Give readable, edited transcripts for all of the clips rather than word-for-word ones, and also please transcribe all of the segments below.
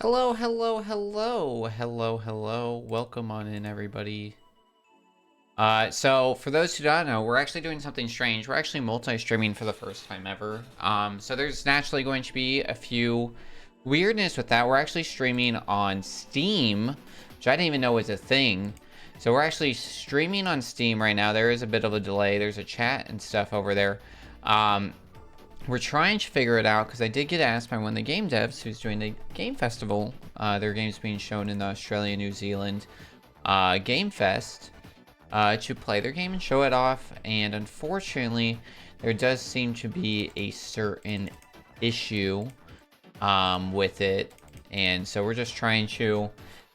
Hello, hello, hello, hello, hello. Welcome on in, everybody. So for those who don't know, we're actually doing something strange. We're actually multi-streaming for the first time ever. So there's naturally going to be a few weirdness with that. We're actually streaming on Steam, which I didn't even know was a thing. So we're actually streaming on Steam right now. There is a bit of a delay. There's a chat and stuff over there. We're trying to figure it out because I did get asked by one of the game devs who's doing the game festival. Their game's being shown in the Australia, New Zealand Game Fest to play their game and show it off. And unfortunately, there does seem to be a certain issue with it. And so we're just trying to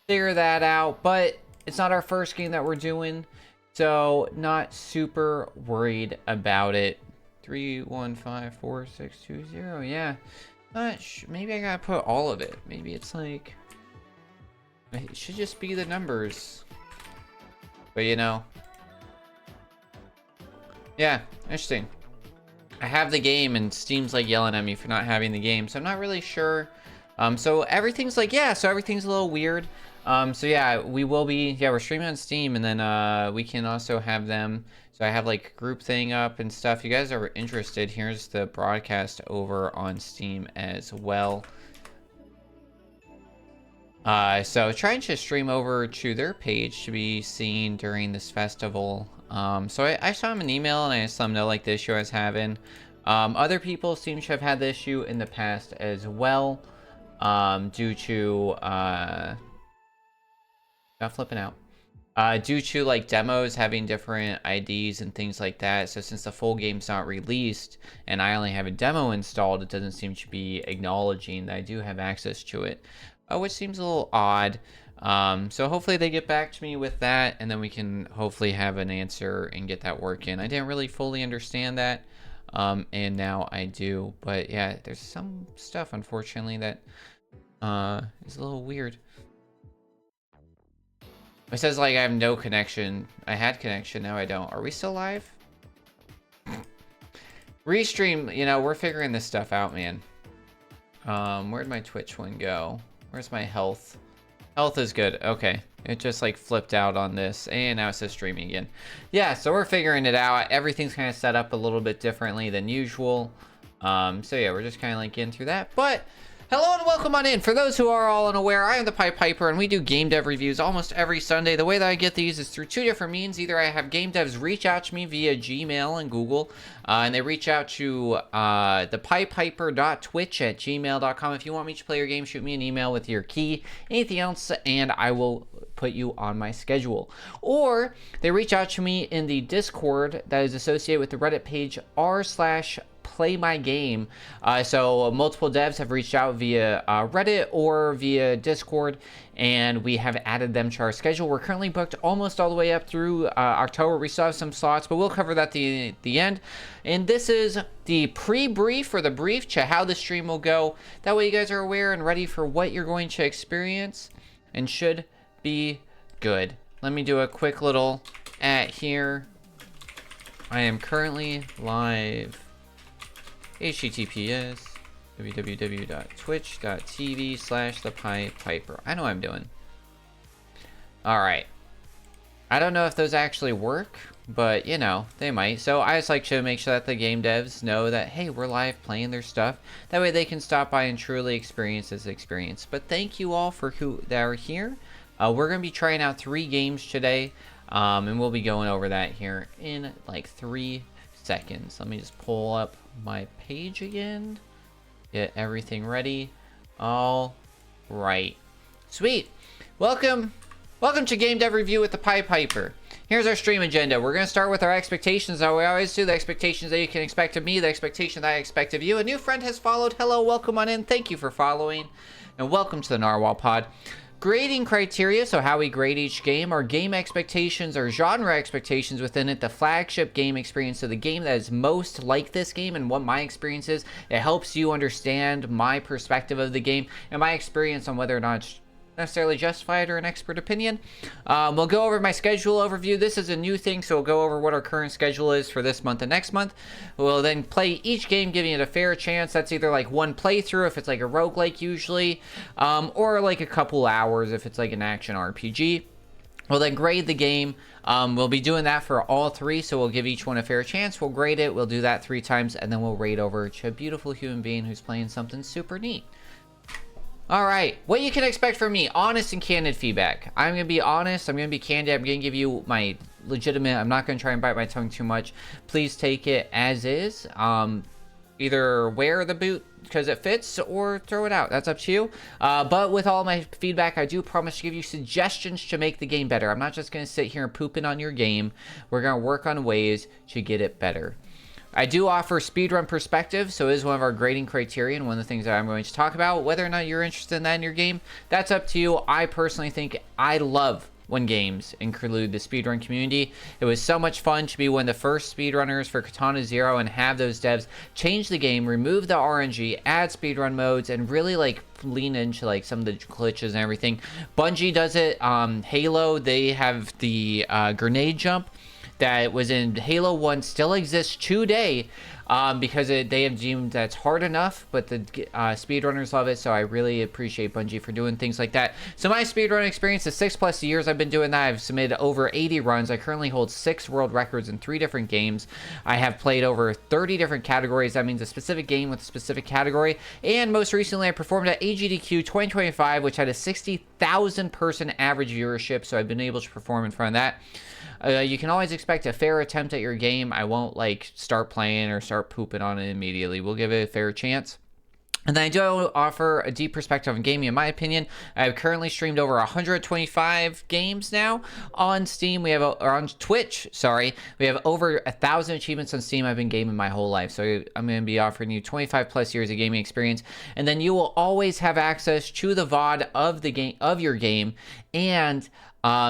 figure that out. But it's not our first game that we're doing, so not super worried about it. 3154620. Yeah, maybe I gotta put all of it. Maybe it's like it should just be the numbers. But you know, yeah, interesting. I have the game and Steam's like yelling at me for not having the game, so I'm not really sure. So everything's like, yeah, so everything's a little weird. So yeah, we're streaming on Steam, and then we can also have them. So I have like group thing up and stuff. You guys are interested, here's the broadcast over on Steam as well. So trying to stream over to their page to be seen during this festival. So I saw him an email and I just let him know like the issue I was having. Other people seem to have had the issue in the past as well. Due to not flipping out. Due to like demos having different IDs and things like that. So since the full game's not released and I only have a demo installed, it doesn't seem to be acknowledging that I do have access to it, which seems a little odd. So hopefully they get back to me with that, and then we can hopefully have an answer and get that working. I didn't really fully understand that, and now I do. But yeah, there's some stuff unfortunately that is a little weird. It says like I have no connection. I had connection, now I don't. Are we still live? Restream, you know, we're figuring this stuff out, man. Where'd my Twitch one go? Where's my health? Health is good. Okay. It just like flipped out on this, and now it says streaming again. Yeah, so we're figuring it out. Everything's kind of set up a little bit differently than usual. So yeah, we're just kind of like getting through that. But hello and welcome on in. For those who are all unaware, I am the ThePiPiper, and we do game dev reviews almost every Sunday. The way that I get these is through two different means. Either I have game devs reach out to me via Gmail and Google, and they reach out to thepipiper.twitch@gmail.com. If you want me to play your game, shoot me an email with your key, anything else, and I will put you on my schedule. Or they reach out to me in the Discord that is associated with the Reddit page r/playmygame. So multiple devs have reached out via Reddit or via Discord, and we have added them to our schedule. We're currently booked almost all the way up through October. We still have some slots, but we'll cover that at the end. And this is the pre-brief or the brief to how the stream will go. That way you guys are aware and ready for what you're going to experience, and should be good. Let me do a quick little at here. I am currently live. https www.twitch.tv/ThePiPiper. I know what I'm doing. Alright. I don't know if those actually work, but you know, they might. So I just like to make sure that the game devs know that, hey, we're live playing their stuff. That way they can stop by and truly experience this experience. But thank you all for who that are here. We're going to be trying out 3 games today, and we'll be going over that here in like 3 seconds. Let me just pull up my page again, get everything ready. All right, sweet. Welcome to Game Dev Review with the ThePiPiper. Here's our stream agenda. We're going to start with our expectations, as we always do. The expectations that you can expect of me, the expectation that I expect of you. A new friend has followed. Hello, welcome on in. Thank you for following, and welcome to the Narwhal Pod. Grading criteria, so how we grade each game, our game expectations, our genre expectations within it, the flagship game experience, so the game that is most like this game and what my experience is. It helps you understand my perspective of the game and my experience on whether or not it's necessarily justified or an expert opinion. We'll go over my schedule overview. This is a new thing, so we'll go over what our current schedule is for this month and next month. We'll then play each game, giving it a fair chance. That's either like one playthrough if it's like a roguelike usually, or like a couple hours if it's like an action RPG. We'll then grade the game. We'll be doing that for all three, so we'll give each one a fair chance. We'll grade it. We'll do that 3 times, and then we'll rate over to a beautiful human being who's playing something super neat. All right, what you can expect from me, honest and candid feedback. I'm going to be honest. I'm going to be candid. I'm going to give you my legitimate. I'm not going to try and bite my tongue too much. Please take it as is. Either wear the boot because it fits or throw it out. That's up to you. But with all my feedback, I do promise to give you suggestions to make the game better. I'm not just going to sit here and pooping on your game. We're going to work on ways to get it better. I do offer speedrun perspective, so it is one of our grading criteria and one of the things that I'm going to talk about. Whether or not you're interested in that in your game, that's up to you. I personally think I love when games include the speedrun community. It was so much fun to be one of the first speedrunners for Katana Zero and have those devs change the game, remove the RNG, add speedrun modes, and really like lean into like some of the glitches and everything. Bungie does it. Halo, they have the grenade jump that was in Halo 1, still exists today, because they have deemed that's hard enough, but the speedrunners love it, so I really appreciate Bungie for doing things like that. So my speedrun experience is 6+ years I've been doing that. I've submitted over 80 runs. I currently hold 6 world records in 3 different games. I have played over 30 different categories. That means a specific game with a specific category. And most recently, I performed at AGDQ 2025, which had a 60,000 person average viewership, so I've been able to perform in front of that. You can always expect a fair attempt at your game. I won't like start playing or start pooping on it immediately. We'll give it a fair chance. And then I do offer a deep perspective on gaming, in my opinion. I've currently streamed over 125 games now on Steam. We have, or on Twitch, sorry. We have over 1,000 achievements on Steam. I've been gaming my whole life. So I'm going to be offering you 25+ years of gaming experience. And then you will always have access to the VOD of the game, of your game. And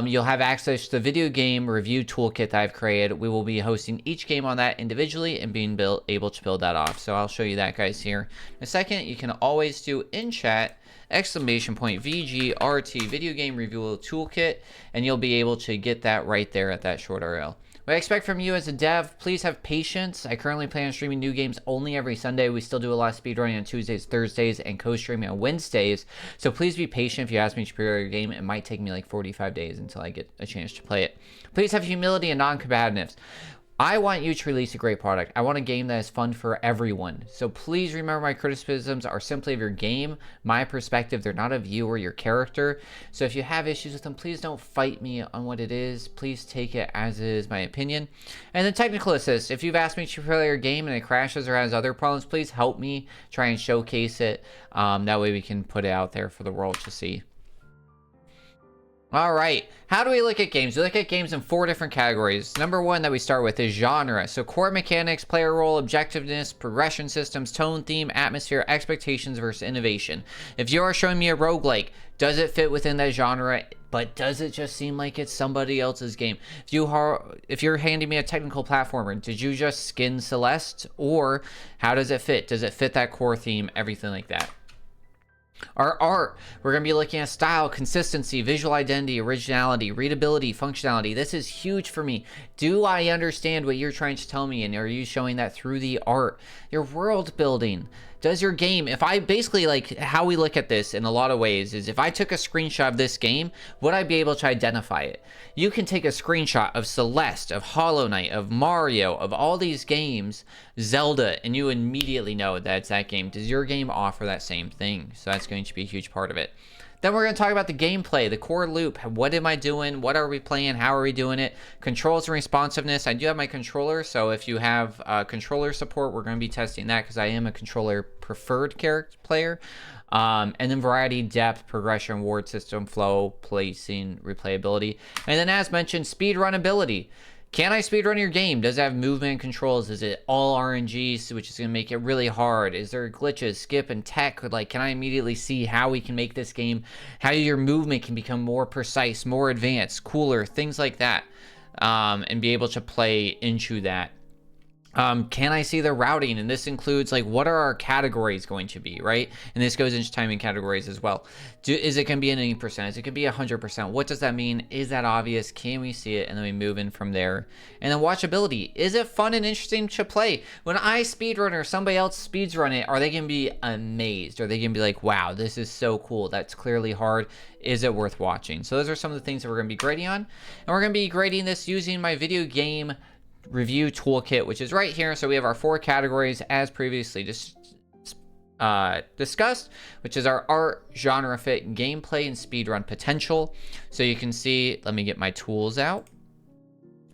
you'll have access to the video game review toolkit that I've created. We will be hosting each game on that individually and being able to build that off. So I'll show you that, guys, here in a second. You can always do in chat !VGRT video game review toolkit, and you'll be able to get that right there at that short URL. What I expect from you as a dev, please have patience. I currently plan on streaming new games only every Sunday. We still do a lot of speedrunning on Tuesdays, Thursdays, and co-streaming on Wednesdays. So please be patient if you ask me to prepare your game. It might take me like 45 days until I get a chance to play it. Please have humility and non-combativeness. I want you to release a great product. I want a game that is fun for everyone. So please remember my criticisms are simply of your game, my perspective. They're not of you or your character. So if you have issues with them, please don't fight me on what it is. Please take it as is my opinion. And then technical assist. If you've asked me to play your game and it crashes or has other problems, please help me try and showcase it. That way we can put it out there for the world to see. All right, how do we look at games? We look at games in 4 different categories. Number 1 that we start with is genre. So core mechanics, player role, objectiveness, progression systems, tone, theme, atmosphere, expectations versus innovation. If you are showing me a roguelike, does it fit within that genre? But does it just seem like it's somebody else's game? If you're handing me a technical platformer, did you just skin Celeste? Or how does it fit? Does it fit that core theme? Everything like that. Our art, we're going to be looking at style, consistency, visual identity, originality, readability, functionality. This is huge for me. Do I understand what you're trying to tell me? And are you showing that through the art? Your world building. Does your game, if I basically like how we look at this in a lot of ways is if I took a screenshot of this game, would I be able to identify it? You can take a screenshot of Celeste, of Hollow Knight, of Mario, of all these games, Zelda, and you immediately know that it's that game. Does your game offer that same thing? So that's going to be a huge part of it. Then we're going to talk about the gameplay, the core loop. What am I doing? What are we playing? How are we doing it? Controls and responsiveness. I do have my controller, so if you have controller support, we're going to be testing that because I am a controller preferred character player. And then variety, depth, progression, ward system, flow, placing, replayability. And then as mentioned, speed runability. Can I speedrun your game? Does it have movement controls? Is it all RNG, which is going to make it really hard? Is there glitches, skip, and tech? Like, can I immediately see how we can make this game, how your movement can become more precise, more advanced, cooler, things like that, and be able to play into that. Can I see the routing? And this includes like, what are our categories going to be, right? And this goes into timing categories as well. Is it going to be an any percentage? It could be 100%. What does that mean? Is that obvious? Can we see it? And then we move in from there. And then watchability. Is it fun and interesting to play? When I speedrun or somebody else speedrun it, are they going to be amazed? Are they going to be like, wow, this is so cool. That's clearly hard. Is it worth watching? So those are some of the things that we're going to be grading on. And we're going to be grading this using my video game review toolkit, which is right here. So we have our 4 categories as previously discussed, which is our art, genre fit, gameplay, and speedrun potential. So you can see, let me get my tools out.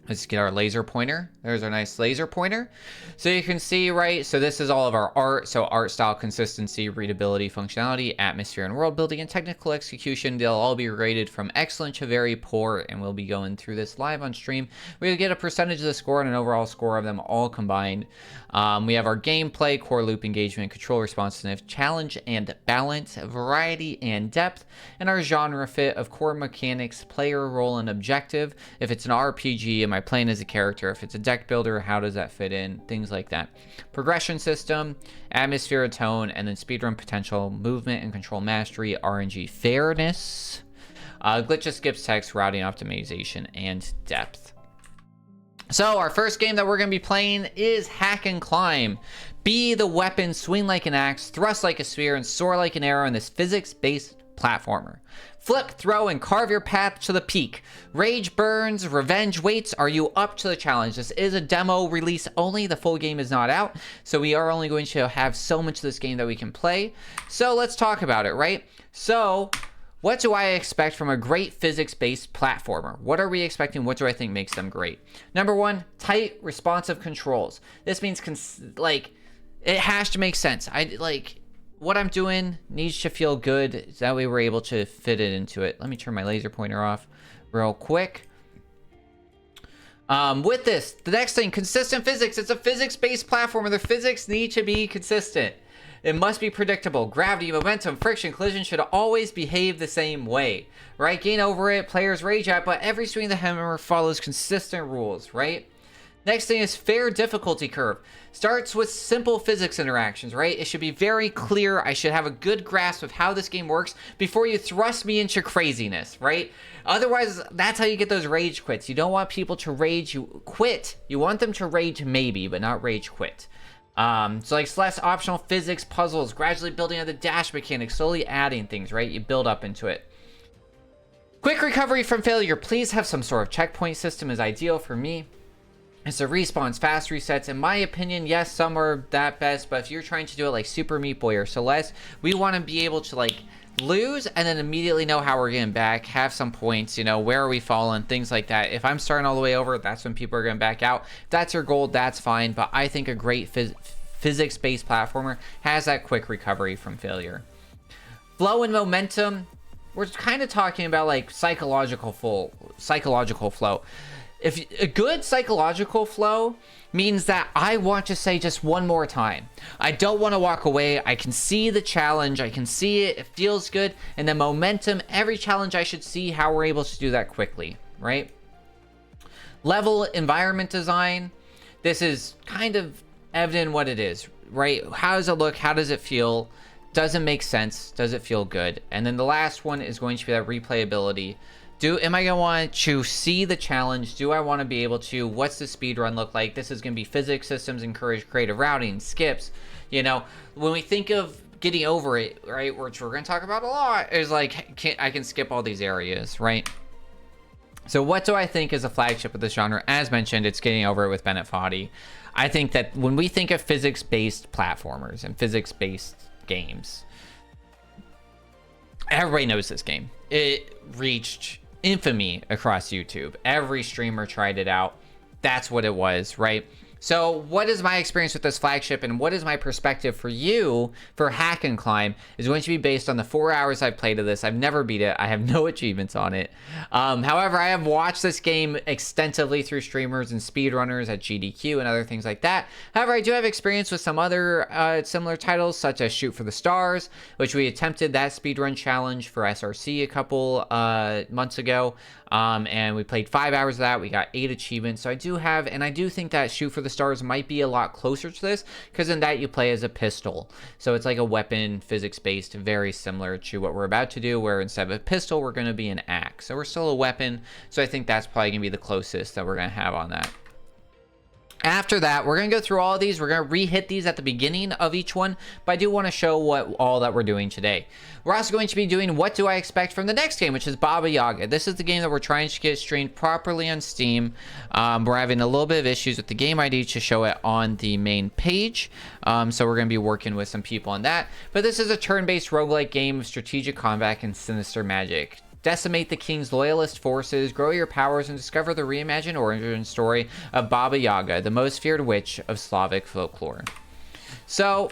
Let's get our laser pointer. There's our nice laser pointer. So you can see, right, so this is all of our art. So art style, consistency, readability, functionality, atmosphere, and world building, and technical execution. They'll all be rated from excellent to very poor, and we'll be going through this live on stream. We'll get a percentage of the score and an overall score of them all combined. We have our gameplay, core loop engagement, control responsiveness, challenge and balance, variety and depth, and our genre fit of core mechanics, player role, and objective. If it's an RPG, am I playing as a character? If it's a deck builder, how does that fit in? Things like that. Progression system, atmosphere, tone, and then speedrun potential, movement and control mastery, RNG fairness, glitches, skips, text, routing optimization, and depth. So our first game that we're going to be playing is Hack and Climb. Be the weapon, swing like an axe, thrust like a spear, and soar like an arrow in this physics-based platformer. Flip, throw, and carve your path to the peak. Rage burns, revenge waits. Are you up to the challenge? This is a demo release only. The full game is not out, so we are only going to have so much of this game that we can play. So let's talk about it, right? So what do I expect from a great physics-based platformer? What are we expecting? What do I think makes them great? Number 1, tight, responsive controls. This means it has to make sense. What I'm doing needs to feel good. That way we're able to fit it into it. Let me turn my laser pointer off real quick. With this, the next thing, consistent physics. It's a physics-based platformer. The physics need to be consistent. It must be predictable. Gravity, momentum, friction, collision should always behave the same way, right? Gain over it, players rage at, but every swing of the hammer follows consistent rules, right? Next thing is fair difficulty curve. Starts with simple physics interactions, right? It should be very clear. I should have a good grasp of how this game works before you thrust me into craziness, right? Otherwise, that's how you get those rage quits. You don't want people to rage quit. You want them to rage maybe, but not rage quit. So like less optional physics puzzles, gradually building on the dash mechanics, slowly adding things, right? You build up into it. Quick recovery from failure. Please have some sort of checkpoint system is ideal for me. It's a respawns, fast resets. In my opinion, yes, some are that best, but if you're trying to do it like Super Meat Boy or Celeste, we want to be able to like lose and then immediately know how we're getting back, have some points, you know, where are we falling, things like that. If I'm starting all the way over, that's when people are going back out. If that's your goal, that's fine, but I think a great physics-based platformer has that quick recovery from failure. Flow and momentum, we're kind of talking about like psychological flow. If a good psychological flow means that I want to say just one more time. I don't want to walk away. I can see the challenge. I can see it. It feels good. And the momentum, every challenge I should see how we're able to do that quickly, right? Level environment design. This is kind of evident what it is, right? How does it look? How does it feel? Does it make sense? Does it feel good? And then the last one is going to be that replayability. Am I going to want to see the challenge? Do I want to be able to, what's the speed run look like? This is going to be physics systems, encourage creative routing, skips. You know, when we think of getting over it, right, which we're going to talk about a lot, is like, I can skip all these areas, right? So what do I think is a flagship of this genre? As mentioned, it's getting over it with Bennett Foddy. I think that when we think of physics-based platformers and physics-based games, everybody knows this game. It reached infamy across YouTube. Every streamer tried it out. That's what it was, right? So what is my experience with this flagship and what is my perspective for you for Hack and Climb is going to be based on the 4 hours I've played of this. I've never beat it. I have no achievements on it. However, I have watched this game extensively through streamers and speedrunners at GDQ and other things like that. However, I do have experience with some other similar titles such as Shoot for the Stars, which we attempted that speedrun challenge for SRC a couple months ago. And we played 5 hours of that. We got 8 achievements. So I do have, and I do think that Shoot for the Stars might be a lot closer to this, because in that you play as a pistol. So it's like a weapon, physics-based, very similar to what we're about to do, where instead of a pistol, we're going to be an axe. So we're still a weapon. So I think that's probably going to be the closest that we're going to have on that. After that, we're going to go through all of these. We're going to re-hit these at the beginning of each one, but I do want to show what all that we're doing today. We're also going to be doing what do I expect from the next game, which is Baba Yaga. This is the game that we're trying to get streamed properly on Steam. We're having a little bit of issues with the game ID to show it on the main page, so we're going to be working with some people on that. But this is a turn-based roguelike game of strategic combat and sinister magic. Decimate the king's loyalist forces, grow your powers, and discover the reimagined origin story of Baba Yaga, the most feared witch of Slavic folklore. So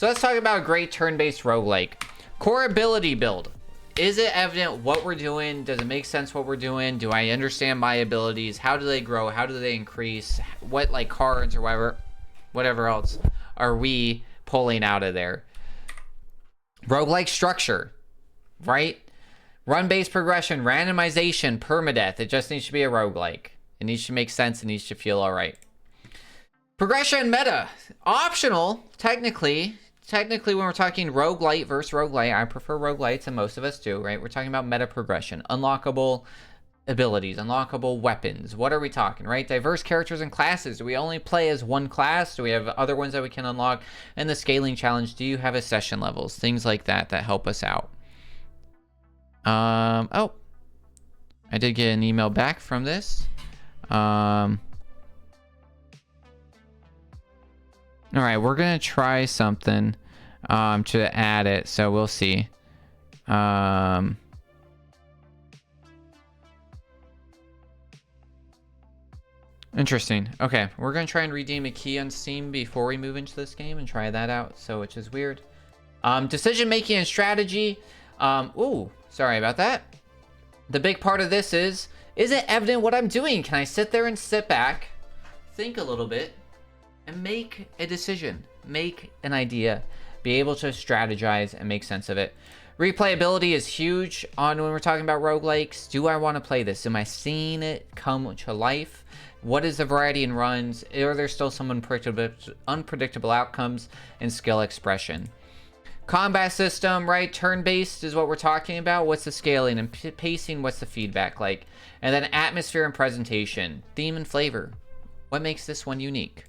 let's talk about a great turn-based roguelike. Core ability build. Is it evident what we're doing? Does it make sense what we're doing? Do I understand my abilities? How do they grow? How do they increase? What like cards or whatever else are we pulling out of there? Roguelike structure, right? Run-based progression, randomization, permadeath. It just needs to be a roguelike. It needs to make sense. It needs to feel all right. Progression meta. Optional, technically when we're talking roguelite versus roguelite, I prefer roguelites, and most of us do, right? We're talking about meta progression. Unlockable abilities, unlockable weapons. What are we talking, right? Diverse characters and classes. Do we only play as one class? Do we have other ones that we can unlock? And the scaling challenge. Do you have accession levels? Things like that help us out. Oh, I did get an email back from this. All right, we're gonna try something to add it, so we'll see. Interesting. Okay, we're gonna try and redeem a key on Steam before we move into this game and try that out, so which is weird. Decision making and strategy. Ooh, sorry about that. The big part of this is it evident what I'm doing? Can I sit there and sit back, think a little bit, and make a decision, make an idea, be able to strategize and make sense of it? Replayability is huge on when we're talking about roguelikes. Do I want to play this? Am I seeing it come to life? What is the variety in runs? Are there still some unpredictable outcomes and skill expression? Combat system, right? Turn-based is what we're talking about. What's the scaling and pacing? What's the feedback like? And then atmosphere and presentation, theme and flavor. What makes this one unique?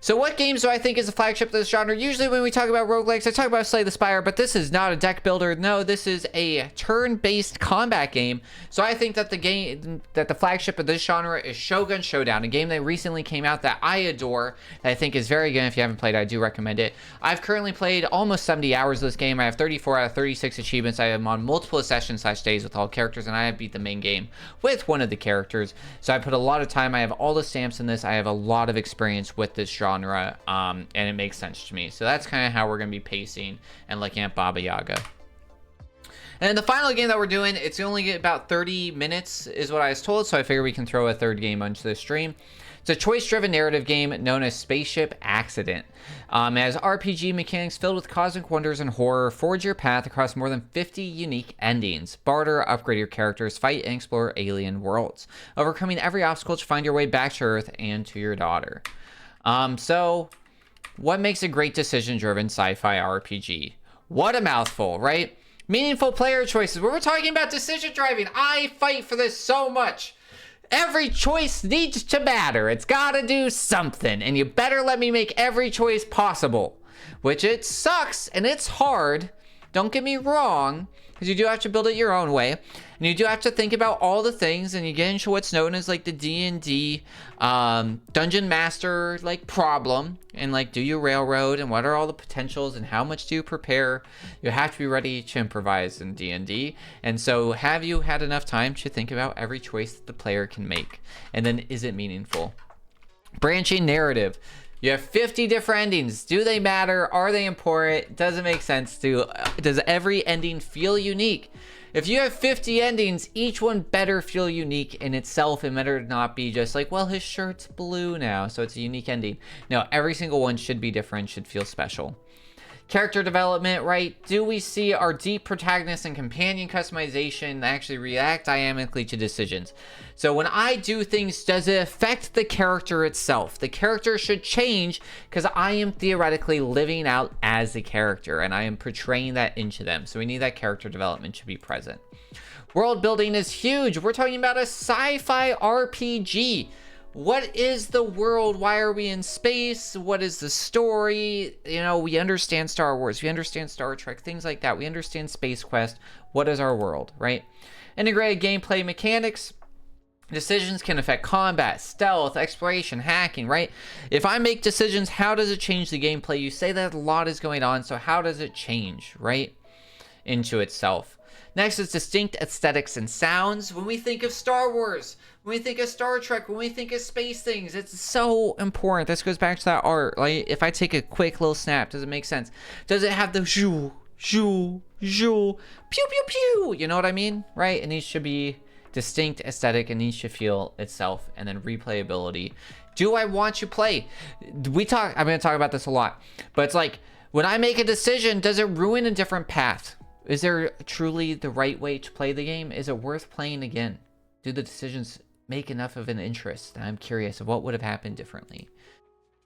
So what games do I think is the flagship of this genre? Usually when we talk about roguelikes, I talk about Slay the Spire, but this is not a deck builder. No, this is a turn-based combat game. So I think that the flagship of this genre is Shogun Showdown, a game that recently came out that I adore, that I think is very good. If you haven't played it, I do recommend it. I've currently played almost 70 hours of this game. I have 34 out of 36 achievements. I am on multiple sessions/days with all characters, and I have beat the main game with one of the characters. So I put a lot of time. I have all the stamps in this. I have a lot of experience with this genre. And it makes sense to me. So that's kind of how we're going to be pacing and looking at Baba Yaga. And the final game that we're doing, it's only about 30 minutes is what I was told, so I figure we can throw a third game onto the stream. It's a choice-driven narrative game known as Spaceship Accident. It has RPG mechanics filled with cosmic wonders and horror. Forge your path across more than 50 unique endings. Barter, upgrade your characters, fight, and explore alien worlds. Overcoming every obstacle to find your way back to Earth and to your daughter. So what makes a great decision-driven sci-fi RPG? What a mouthful, right? Meaningful player choices. When we're talking about decision driving, I fight for this so much. Every choice needs to matter. It's got to do something, and you better let me make every choice possible, which it sucks and it's hard. Don't get me wrong, because you do have to build it your own way, and you do have to think about all the things, and you get into what's known as like the D&D dungeon master like problem, and like, do you railroad, and what are all the potentials, and how much do you prepare? You have to be ready to improvise in D&D, and so have you had enough time to think about every choice that the player can make, and then is it meaningful? Branching narrative. You have 50 different endings. Do they matter? Are they important? Does it make sense? Does every ending feel unique? If you have 50 endings, each one better feel unique in itself and better not be just like, well, his shirt's blue now, so it's a unique ending. No, every single one should be different, should feel special. Character development, right? Do we see our deep protagonist and companion customization actually react dynamically to decisions? So when I do things, does it affect the character itself? The character should change because I am theoretically living out as the character and I am portraying that into them. So we need that character development to be present. World building is huge. We're talking about a sci-fi RPG. What is the world? Why are we in space? What is the story? You know, we understand Star Wars. We understand Star Trek, things like that. We understand Space Quest. What is our world, right? Integrated gameplay mechanics. Decisions can affect combat, stealth, exploration, hacking, right? If I make decisions, how does it change the gameplay? You say that a lot is going on, so how does it change, right? Into itself. Next is distinct aesthetics and sounds. When we think of Star Wars, when we think of Star Trek, when we think of space things, it's so important. This goes back to that art. Like, if I take a quick little snap, does it make sense? Does it have the zhoo, zhoo, zhoo, pew, pew, pew? You know what I mean? Right? It needs to be distinct aesthetic. It needs to feel itself. And then replayability. Do I want to play? I'm going to talk about this a lot. But it's like, when I make a decision, does it ruin a different path? Is there truly the right way to play the game? Is it worth playing again? Do the decisions make enough of an interest? I'm curious of what would have happened differently.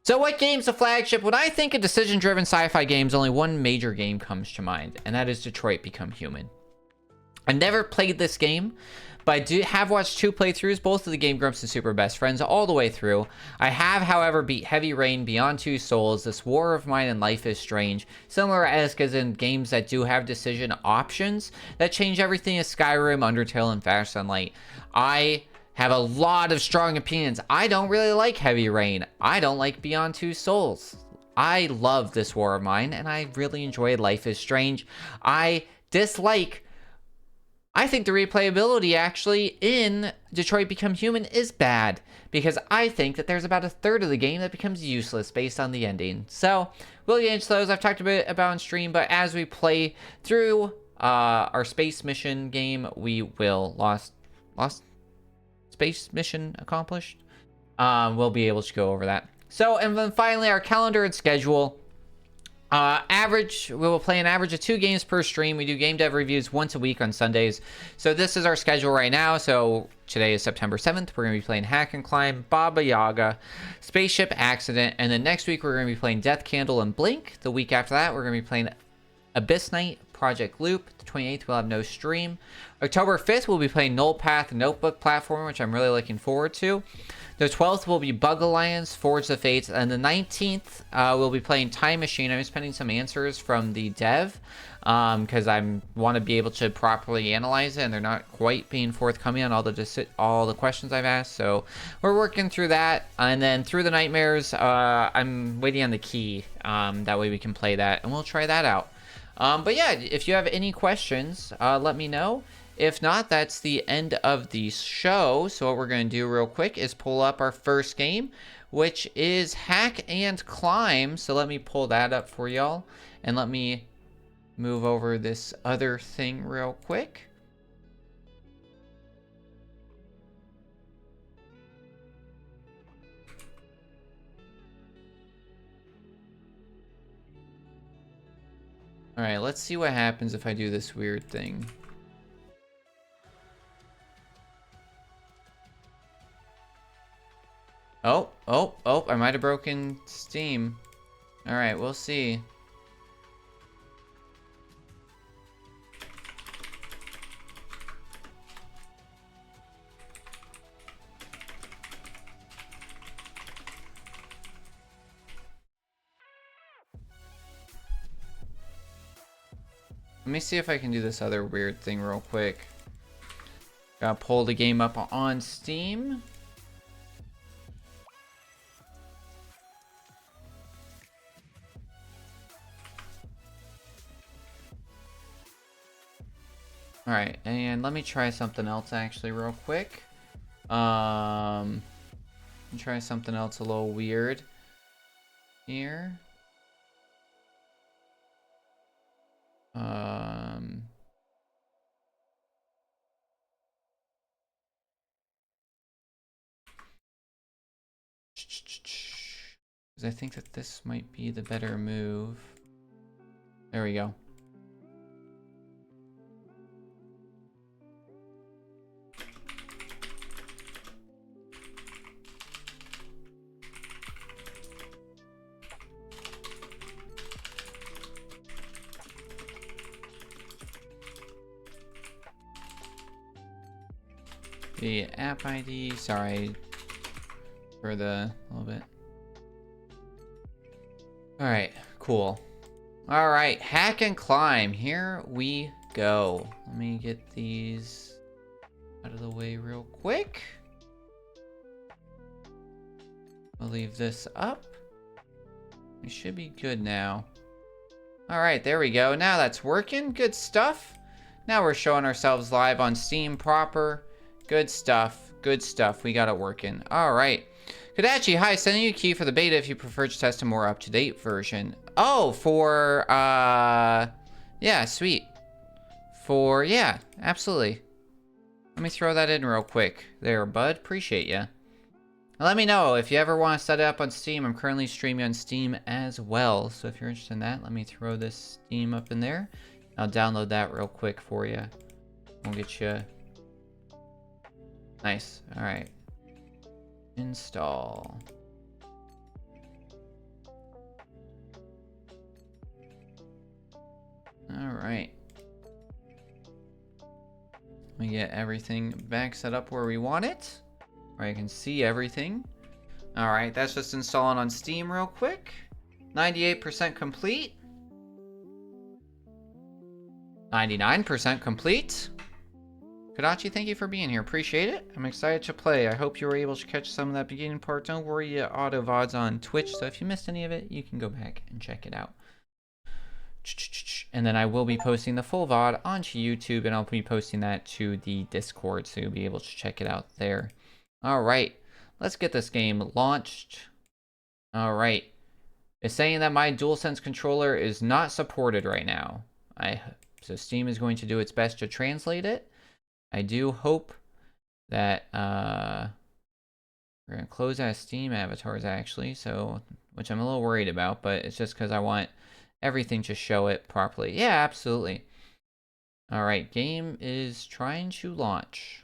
So what game's a flagship? When I think of decision-driven sci-fi games, only one major game comes to mind, and that is Detroit Become Human. I never played this game, but I do have watched 2 playthroughs, both of the Game Grumps and Super Best Friends, all the way through. I have, however, beat Heavy Rain, Beyond Two Souls, This War of Mine, and Life is Strange. Similar as in games that do have decision options that change everything as Skyrim, Undertale, and Fast Sunlight. I have a lot of strong opinions. I don't really like Heavy Rain. I don't like Beyond Two Souls. I love This War of Mine, and I really enjoyed Life is Strange. I think the replayability actually in Detroit Become Human is bad because I think that there's about a third of the game that becomes useless based on the ending. So we'll get into those. I've talked a bit about on stream, but as we play through our space mission game, we will lost space mission accomplished. We'll be able to go over that. So, and then finally our calendar and schedule. We will play an average of 2 games per stream. We do game dev reviews once a week on Sundays. So this is our schedule right now. So today is September 7th. We're going to be playing Hack and Climb, Baba Yaga, Spaceship Accident. And then next week, we're going to be playing Death Candle and Blink. The week after that, we're going to be playing Abyss Knight, Project Loop. The 28th, we'll have no stream. October 5th, we'll be playing Null Path Notebook Platform, which I'm really looking forward to. The 12th will be Bug Alliance, Forge the Fates, and the 19th we'll be playing Time Machine. I'm just pending some answers from the dev because I want to be able to properly analyze it, and they're not quite being forthcoming on all the questions I've asked. So we're working through that, and then Through the Nightmares, I'm waiting on the key. That way we can play that, and we'll try that out. But yeah, if you have any questions, let me know. If not, that's the end of the show. So what we're going to do real quick is pull up our first game, which is Hack and Climb. So let me pull that up for y'all. And let me move over this other thing real quick. All right, let's see what happens if I do this weird thing. Oh, I might have broken Steam. All right, we'll see. Let me see if I can do this other weird thing real quick. Gotta pull the game up on Steam. Alright, and let me try something else actually real quick. Try something else a little weird here. Because I think that this might be the better move. There we go. The app ID, sorry for the little bit. All right, cool. All right, hack and climb, here we go. Let me get these out of the way real quick. I'll leave this up. We should be good now. All right, there we go. Now that's working, good stuff. Now we're showing ourselves live on Steam proper. Good stuff. Good stuff. We got it working. All right. Kodachi, hi. Sending you a key for the beta if you prefer to test a more up-to-date version. Oh, for, yeah, sweet. Yeah, absolutely. Let me throw that in real quick. There, bud. Appreciate ya. Let me know if you ever want to set it up on Steam. I'm currently streaming on Steam as well. So if you're interested in that, let me throw this Steam up in there. I'll download that real quick for you. We'll get you... Nice. All right. Install. All right. Let me get everything back set up where we want it, where I can see everything. All right, that's just installing on Steam real quick. 98% complete. 99% complete. Kodachi, thank you for being here. Appreciate it. I'm excited to play. I hope you were able to catch some of that beginning part. Don't worry, you auto VODs on Twitch, so if you missed any of it, you can go back and check it out. And then I will be posting the full VOD onto YouTube, and I'll be posting that to the Discord, so you'll be able to check it out there. All right, let's get this game launched. All right. It's saying that my DualSense controller is not supported right now. So Steam is going to do its best to translate it. I do hope that we're gonna close out Steam avatars actually, so which I'm a little worried about, but it's just because I want everything to show it properly. Yeah, absolutely. All right, game is trying to launch.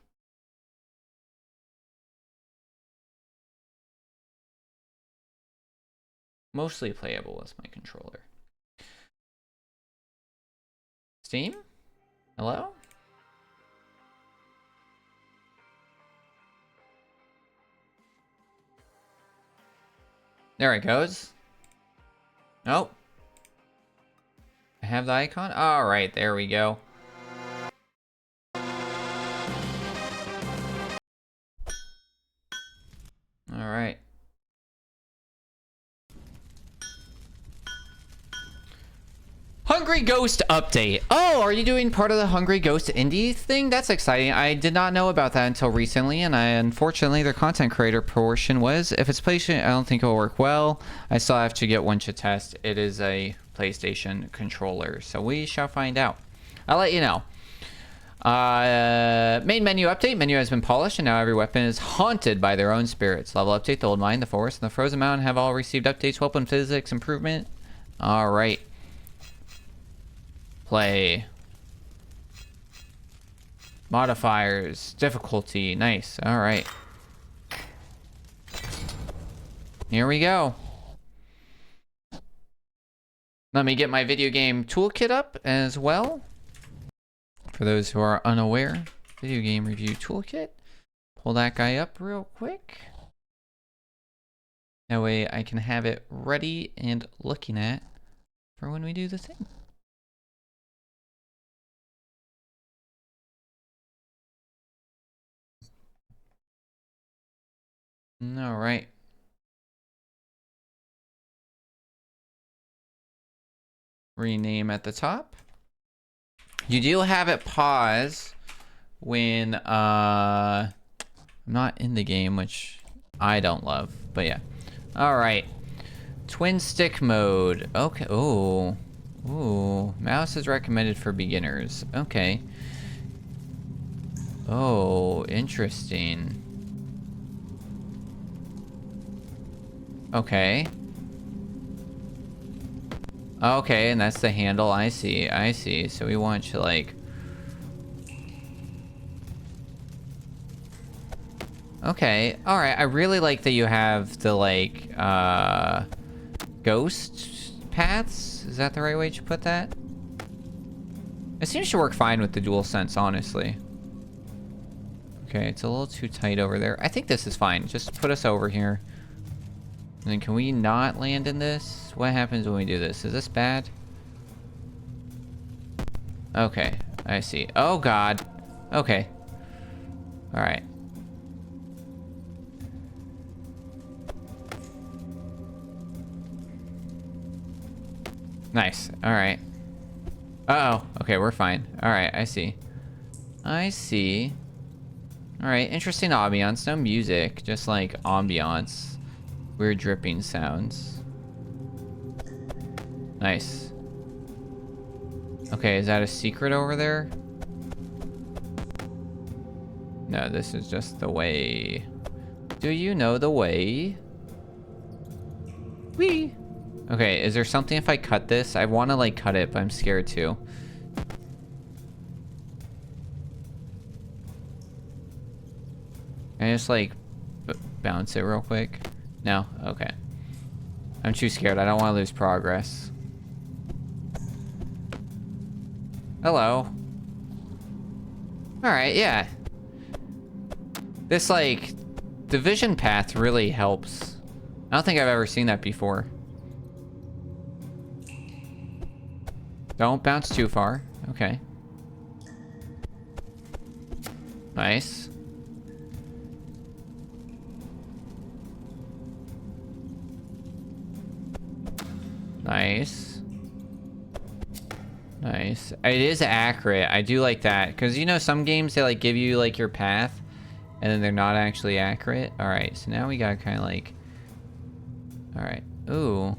Mostly playable with my controller. Steam? Hello? There it goes. Nope. I have the icon? All right, there we go. All right. Hungry Ghost update. Oh, are you doing part of the Hungry Ghost indie thing? That's exciting. I did not know about that until recently, and unfortunately their content creator portion was, if it's PlayStation, I don't think it will work well. I still have to get one to test. It is a PlayStation controller, so we shall find out. I'll let you know. Main menu update. Menu has been polished, and now every weapon is haunted by their own spirits. Level update. The Old Mine, the Forest, and the Frozen Mountain have all received updates. Weapon physics improvement. All right. Play. Modifiers. Difficulty. Nice. All right. Here we go. Let me get my video game toolkit up as well. For those who are unaware, video game review toolkit. Pull that guy up real quick. That way I can have it ready and looking at for when we do the thing. All right. Rename at the top. You do have it pause when I'm not in the game, which I don't love, but yeah. All right. Twin stick mode. Okay. Oh. Ooh. Mouse is recommended for beginners. Okay. Oh, interesting. Okay. Okay, and that's the handle. I see. I see. So we want to, like... Okay. Alright. I really like that you have the, like, ghost paths? Is that the right way to put that? It seems to work fine with the DualSense, honestly. Okay, it's a little too tight over there. I think this is fine. Just put us over here. And then can we not land in this? What happens when we do this? Is this bad? Okay, I see. Oh, God. Okay. Alright. Nice. Alright. Uh-oh. Okay, we're fine. Alright, I see. I see. Alright, interesting ambiance. No music, just like ambiance. Weird dripping sounds. Nice. Okay, is that a secret over there? No, this is just the way. Do you know the way? Whee! Okay, is there something if I cut this? I want to, like, cut it, but I'm scared too. Can I just, like, bounce it real quick? No? Okay. I'm too scared. I don't want to lose progress. Hello. Alright, yeah. This, like, division path really helps. I don't think I've ever seen that before. Don't bounce too far. Okay. Nice. Nice. Nice. It is accurate. I do like that. Because, you know, some games, they, like, give you, like, your path. And then they're not actually accurate. Alright, so now we got kind of, like... Alright. Ooh.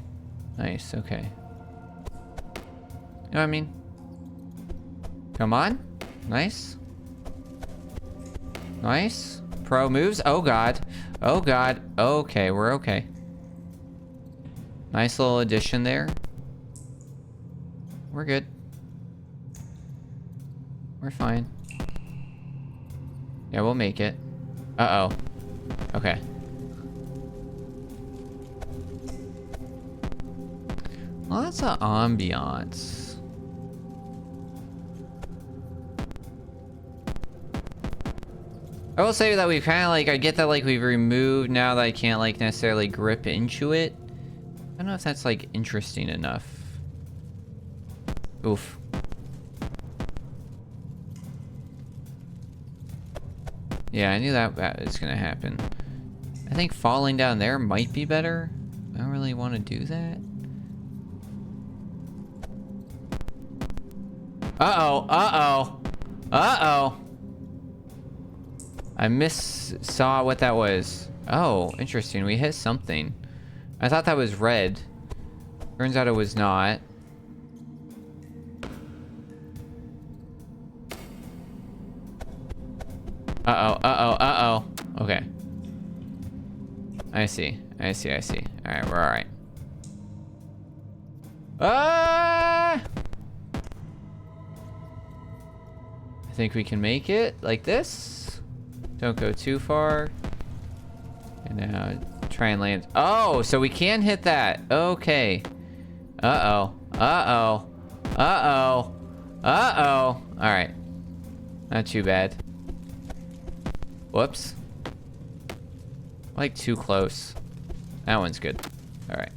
Nice, okay. You know what I mean? Come on. Nice. Nice. Pro moves. Oh, God. Oh, God. Okay, we're okay. Nice little addition there. We're good. We're fine. Yeah, we'll make it. Uh-oh. Okay. Lots of ambiance. I will say that we've kind of, like, I get that, like, we've removed now that I can't, like, necessarily grip into it. I don't know if that's, like, interesting enough. Oof. Yeah, I knew that was gonna happen. I think falling down there might be better. I don't really want to do that. Uh-oh, uh-oh, uh-oh. I saw what that was. Oh, interesting. We hit something. I thought that was red. Turns out it was not. Uh-oh, uh-oh, uh-oh. Okay. I see. I see, I see. Alright, we're alright. Ah! I think we can make it like this. Don't go too far. And now try and land. Oh, so we can hit that. Okay. Uh-oh. Uh-oh. Uh-oh. Uh-oh. Alright. Not too bad. Whoops. Like too close. That one's good. Alright.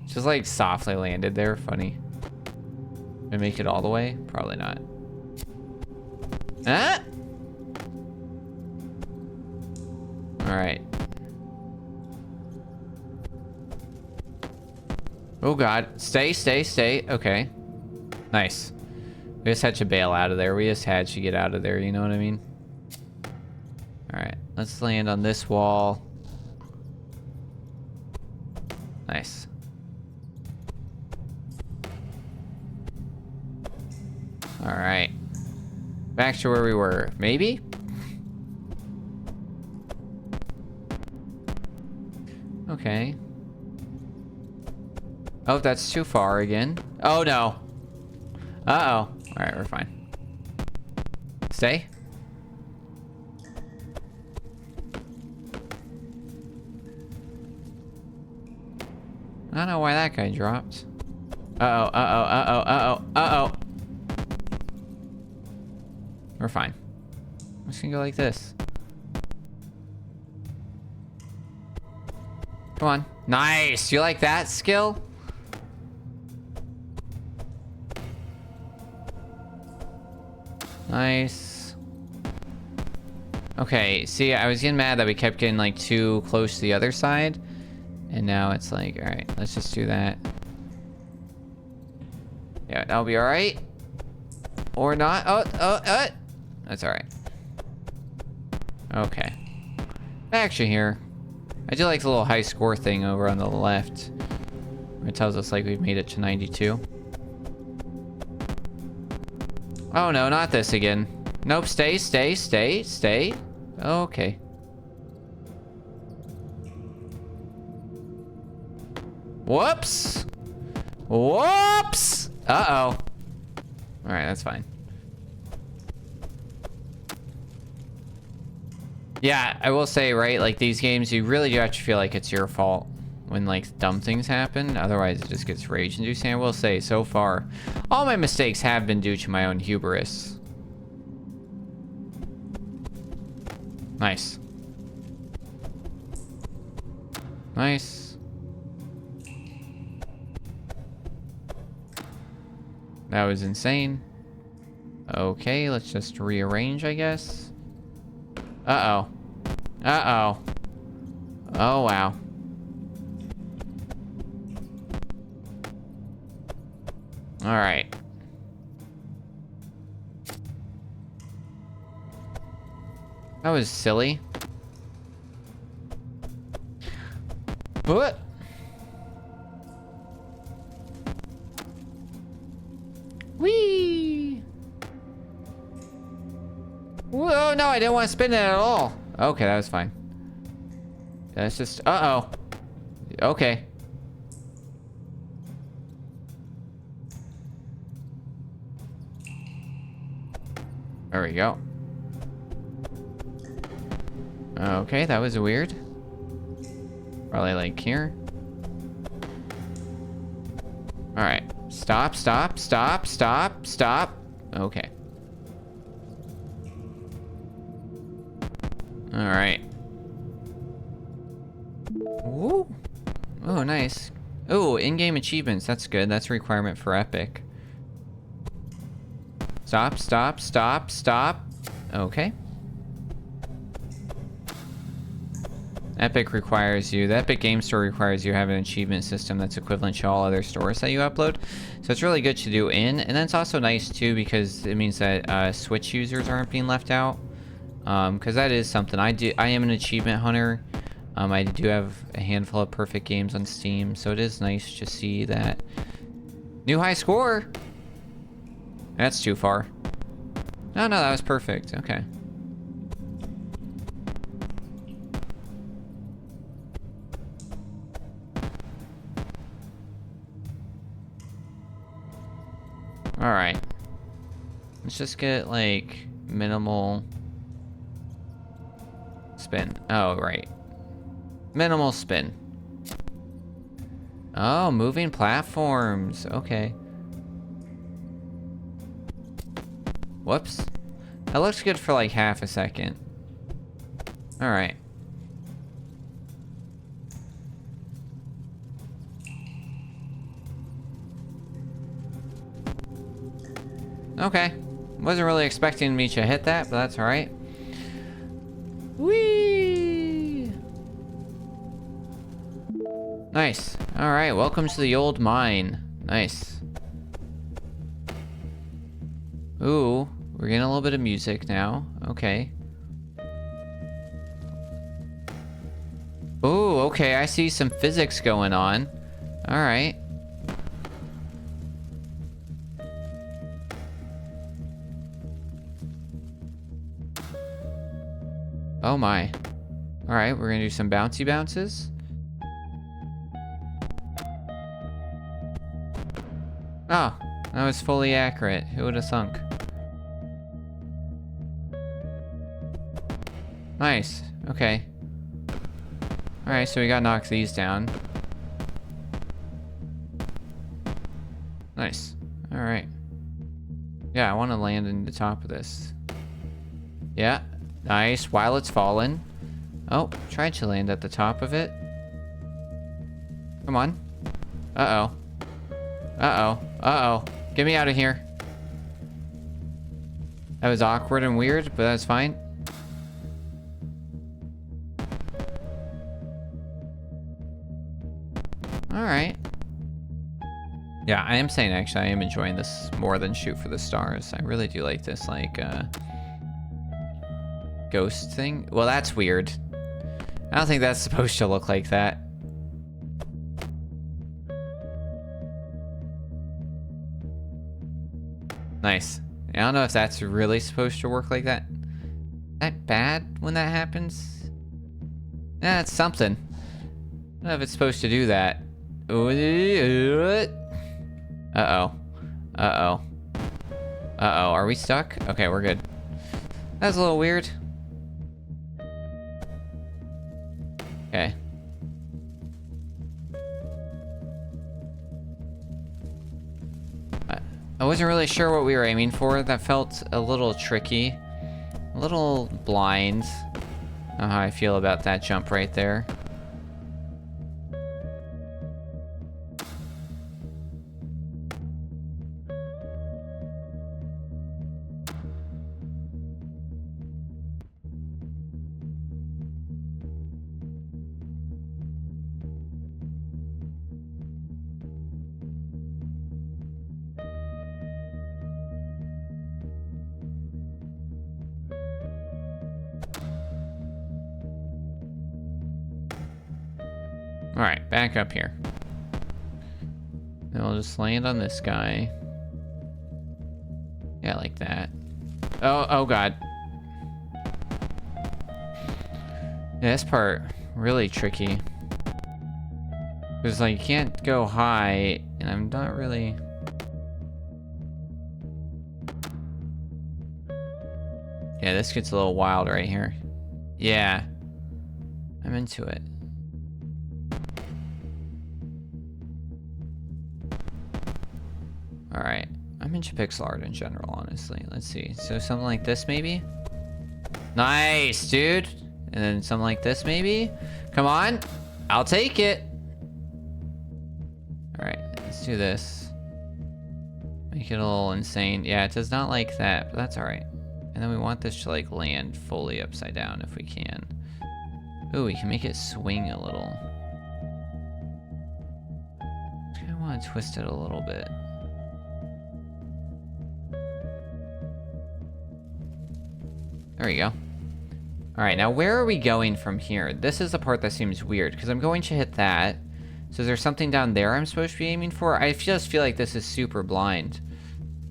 Just like softly landed there. Funny. Gonna make it all the way? Probably not. Ah! Alright. Oh god. Stay, stay, stay. Okay. Nice. We just had to bail out of there. We just had to get out of there, you know what I mean? Alright. Let's land on this wall. Nice. Alright. Back to where we were. Maybe? Okay. Oh, that's too far again. Oh, no. Uh-oh. Alright, we're fine. Stay. I don't know why that guy dropped. Uh-oh, uh-oh, uh-oh, uh-oh, uh-oh. We're fine. I'm just gonna go like this. Come on. Nice! You like that skill? Nice. Okay, see, I was getting mad that we kept getting, like, too close to the other side. And now it's like, alright, let's just do that. Yeah, that'll be alright. Or not. Oh. That's alright. Okay. Back to here. I do like the little high score thing over on the left. Where it tells us, like, we've made it to 92. Oh, no, not this again. Nope, stay. Okay. Whoops! Whoops! Uh-oh. Alright, that's fine. Yeah, I will say, right, like, these games, you really do have to feel like it's your fault when, like, dumb things happen. Otherwise, it just gets rage-inducing. I will say, so far, all my mistakes have been due to my own hubris. Nice. Nice. That was insane. Okay, let's just rearrange, I guess. Uh-oh. Uh-oh. Oh, wow. Alright. That was silly. What? Whee! Whoa, no, I didn't want to spin it at all. Okay, that was fine. That's just... Uh-oh. Okay. There we go. Okay, that was weird. Probably like here. Alright. Stop. Okay. Alright. Ooh. Oh, nice. Oh, in-game achievements. That's good. That's a requirement for Epic. Stop. Okay. Epic requires you, the Epic Game Store requires you have an achievement system that's equivalent to all other stores that you upload. So it's really good to do in, and then it's also nice too because it means that Switch users aren't being left out. Because that is something I am an achievement hunter. I do have a handful of perfect games on Steam, so it is nice to see that. New high score! That's too far. No, that was perfect. Okay. Alright. Let's just get, like, minimal spin. Oh, right. Minimal spin. Oh, moving platforms. Okay. Whoops. That looks good for, like, half a second. Alright. Okay. Wasn't really expecting me to hit that, but that's alright. Whee! Nice. Alright, welcome to the old mine. Nice. Ooh, we're getting a little bit of music now. Okay. Ooh, okay, I see some physics going on. Alright. Oh my. Alright, we're gonna do some bouncy bounces. Oh, that was fully accurate. Who would have thunk? Nice. Okay. Alright, so we gotta knock these down. Nice. Alright. Yeah, I want to land in the top of this. Yeah. Nice. While it's falling. Oh, tried to land at the top of it. Come on. Uh-oh. Uh-oh. Uh-oh. Get me out of here. That was awkward and weird, but that's fine. Alright. Yeah, I am saying actually I am enjoying this more than Shoot for the Stars. I really do like this, like, ghost thing. Well, that's weird. I don't think that's supposed to look like that. Nice. I don't know if that's really supposed to work like that. Is that bad when that happens? Yeah, it's something. I don't know if it's supposed to do that. Uh-oh. Uh-oh. Uh-oh, are we stuck? Okay, we're good. That's a little weird. Okay. I wasn't really sure what we were aiming for. That felt a little tricky. A little blind. I don't know how I feel about that jump right there. Alright, back up here. And we'll just land on this guy. Yeah, like that. Oh god. Yeah, this part, really tricky. Because, like, you can't go high, and I'm not really... Yeah, this gets a little wild right here. Yeah. I'm into it. Alright. I'm into pixel art in general, honestly. Let's see. So something like this, maybe? Nice, dude! And then something like this, maybe? Come on! I'll take it! Alright, let's do this. Make it a little insane. Yeah, it does not like that, but that's alright. And then we want this to, like, land fully upside down if we can. Ooh, we can make it swing a little. I kinda want to twist it a little bit. There we go. Alright, now where are we going from here? This is the part that seems weird, because I'm going to hit that. So is there something down there I'm supposed to be aiming for? I just feel like this is super blind.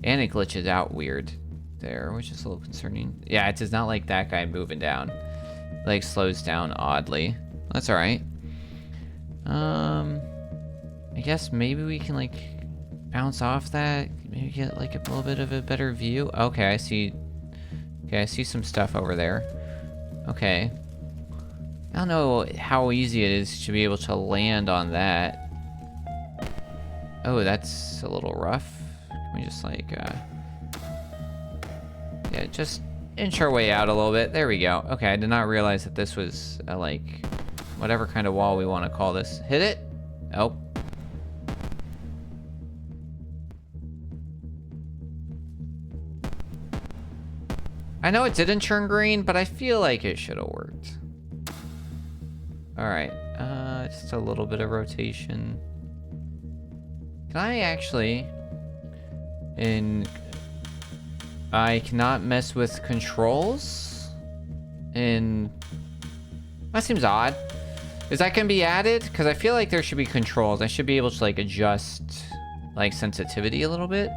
And it glitches out weird there, which is a little concerning. Yeah, it does not like that guy moving down. It, like, slows down oddly. That's alright. I guess maybe we can, like, bounce off that. Maybe get, like, a little bit of a better view. Okay, I see... Okay, I see some stuff over there. Okay. I don't know how easy it is to be able to land on that. Oh, that's a little rough. Can we just, like, yeah, just inch our way out a little bit. There we go. Okay, I did not realize that this was, like, whatever kind of wall we want to call this. Hit it? Oh. I know it didn't turn green, but I feel like it should have worked. Alright, just a little bit of rotation. Can I actually... I cannot mess with controls? That seems odd. Is that gonna be added? Because I feel like there should be controls. I should be able to, like, adjust, like, sensitivity a little bit.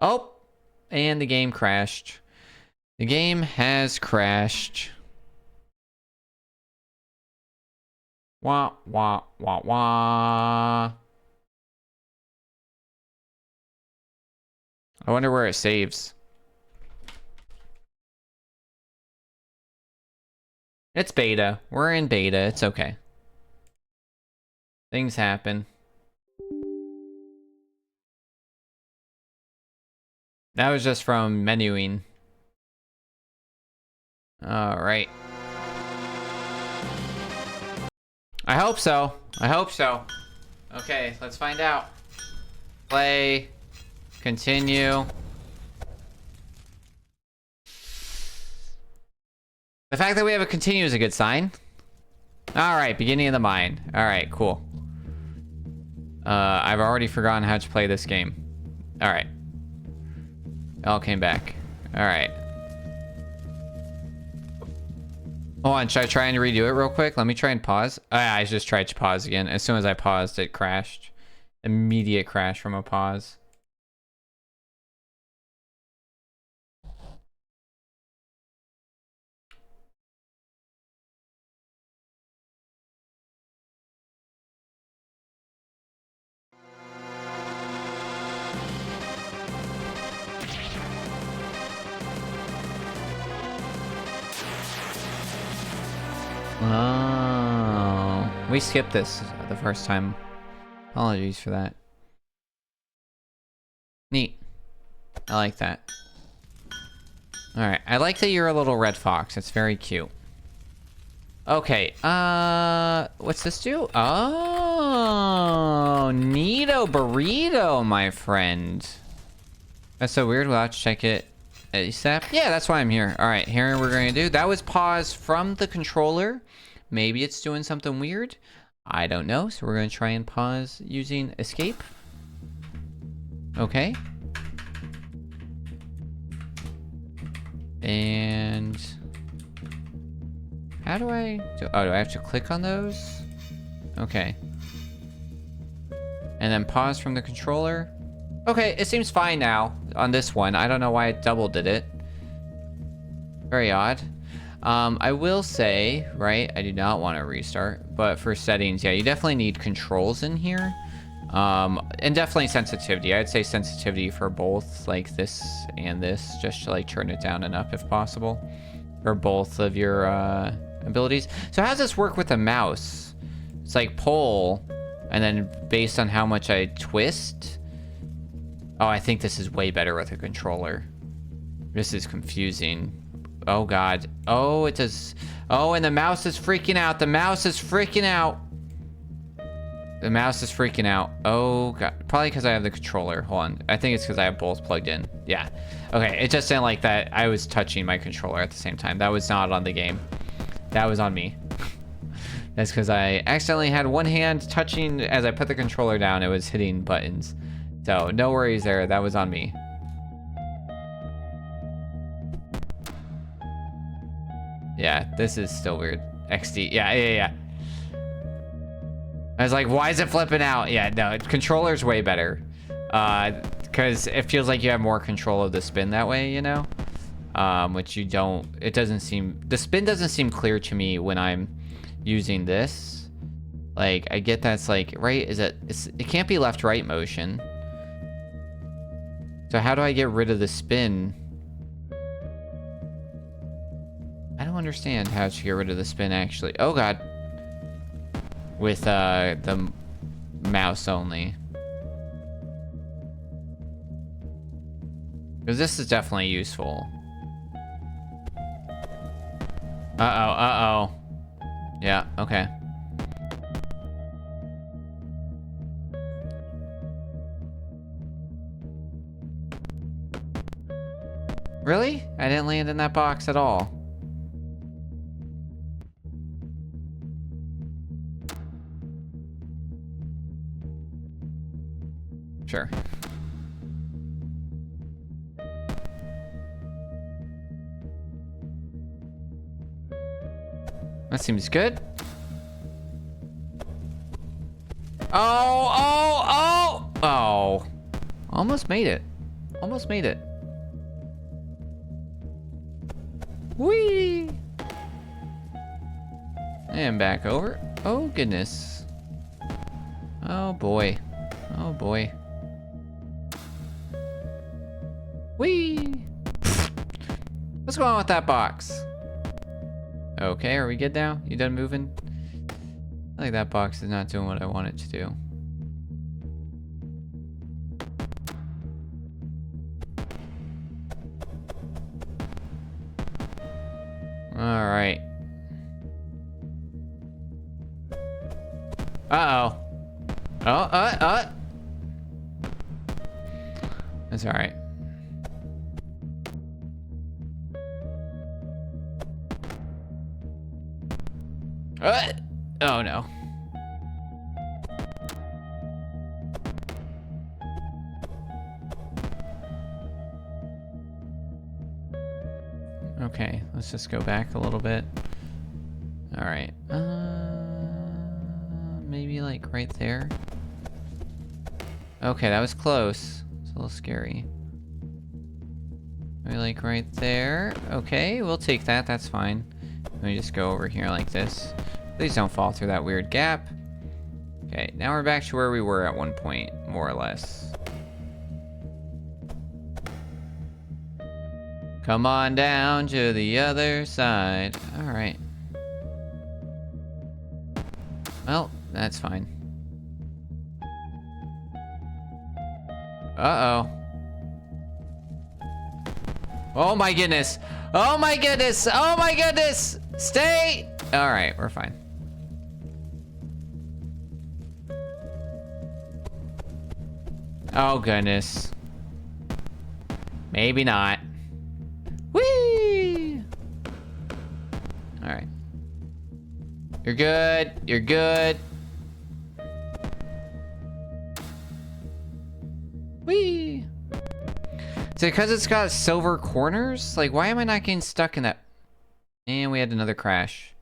Oh! And the game crashed. The game has crashed. Wah, wah, wah, wah. I wonder where it saves. It's beta. We're in beta. It's okay. Things happen. That was just from menuing. Alright. I hope so. I hope so. Okay, let's find out. Play. Continue. The fact that we have a continue is a good sign. Alright, beginning of the mine. Alright, cool. I've already forgotten how to play this game. Alright. It all came back. Alright. Hold on, should I try and redo it real quick? Let me try and pause. Oh, yeah, I just tried to pause again. As soon as I paused, it crashed. Immediate crash from a pause. Oh, we skipped this the first time. Apologies for that. Neat. I like that. Alright, I like that you're a little red fox. It's very cute. Okay, what's this do? Oh, neato burrito, my friend. That's so weird. We'll have to check it ASAP. Yeah, that's why I'm here. Alright, here we're going to do. That was pause from the controller. Maybe it's doing something weird. I don't know. So we're going to try and pause using escape. Okay. And how do I do? Oh, do I have to click on those? Okay. And then pause from the controller. Okay, it seems fine now on this one. I don't know why it double did it. Very odd. I will say, right, I do not want to restart, but for settings, yeah, you definitely need controls in here. And definitely sensitivity. I'd say sensitivity for both, like this and this, just to like turn it down and up if possible. For both of your abilities. So how does this work with the mouse? It's like pull, and then based on how much I twist. Oh, I think this is way better with a controller. This is confusing. Oh god. Oh, it does. Oh, and the mouse is freaking out. The mouse is freaking out. The mouse is freaking out. Oh god. Probably because I have the controller. Hold on. I think it's because I have both plugged in. Yeah. Okay. It just didn't like that. I was touching my controller at the same time. That was not on the game. That was on me. That's because I accidentally had one hand touching as I put the controller down. It was hitting buttons. So no worries there. That was on me. Yeah, this is still weird. XD. Yeah. I was like, why is it flipping out? Yeah, no, controller's way better. Because it feels like you have more control of the spin that way, you know? Which you don't, it doesn't seem, the spin doesn't seem clear to me when I'm using this. Like, I get that's like, right, it can't be left-right motion. So how do I get rid of the spin? I don't understand how to get rid of the spin, actually. Oh, God. With, the mouse only. Because this is definitely useful. Uh-oh. Yeah, okay. Really? I didn't land in that box at all. Sure. That seems good. Oh! Almost made it. Almost made it. Whee! And back over. Oh, goodness. Oh, boy. Oh, boy. Whee! What's going on with that box? Okay, are we good now? You done moving? I think that box is not doing what I want it to do. Alright. Uh-oh. That's alright. Oh no. Okay, let's just go back a little bit. Alright. Maybe like right there. Okay, that was close. It's a little scary. Maybe like right there. Okay, we'll take that. That's fine. Let me just go over here like this. Please don't fall through that weird gap. Okay, now we're back to where we were at one point, more or less. Come on down to the other side. Alright. Well, that's fine. Uh-oh. Oh my goodness. Oh my goodness. Oh my goodness. Stay. Alright, we're fine. Oh goodness. Maybe not. Whee! Alright. You're good. You're good. Whee! Is it because it's got silver corners? Like, why am I not getting stuck in that? And we had another crash.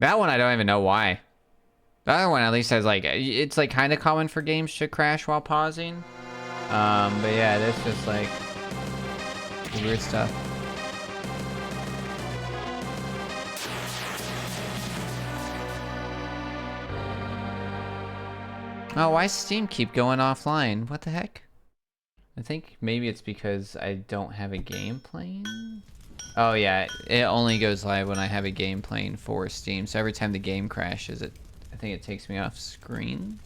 That one, I don't even know why. The other one at least has like, it's like kind of common for games to crash while pausing. But yeah, this just like weird stuff. Oh, why does Steam keep going offline? What the heck? I think maybe it's because I don't have a game playing. Oh yeah, it only goes live when I have a game playing for Steam. So every time the game crashes, I think it takes me off screen.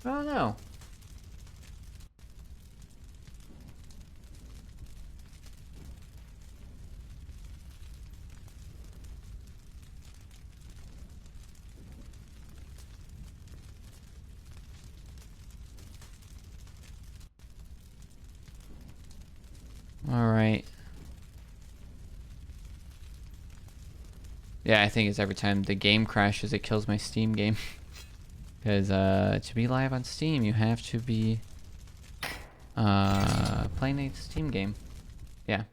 I don't know. All right. Yeah, I think it's every time the game crashes, it kills my Steam game. Because to be live on Steam, you have to be playing a Steam game. Yeah.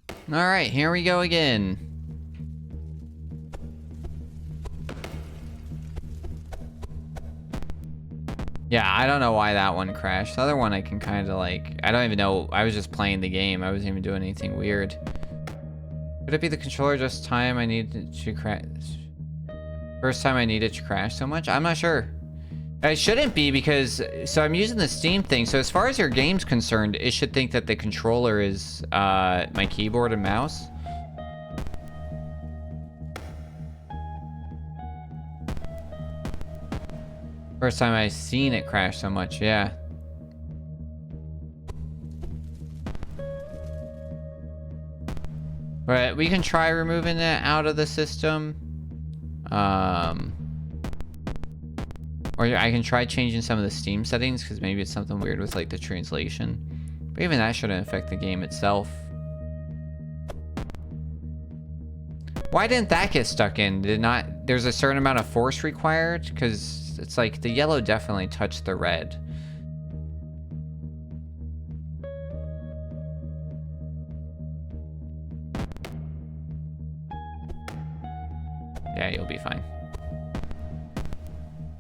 All right, here we go again. Yeah, I don't know why that one crashed. The other one I can kind of like, I don't even know. I was just playing the game. I wasn't even doing anything weird. Could it be the controller just time I needed to crash? First time I needed to crash so much? I'm not sure. It shouldn't be because, so I'm using the Steam thing. So as far as your game's concerned, it should think that the controller is my keyboard and mouse. First time I seen it crash so much, yeah. But we can try removing it out of the system. Or I can try changing some of the Steam settings because maybe it's something weird with like the translation. But even that shouldn't affect the game itself. Why didn't that get stuck in? Did not, there's a certain amount of force required? Because it's like the yellow definitely touched the red. Yeah, you'll be fine.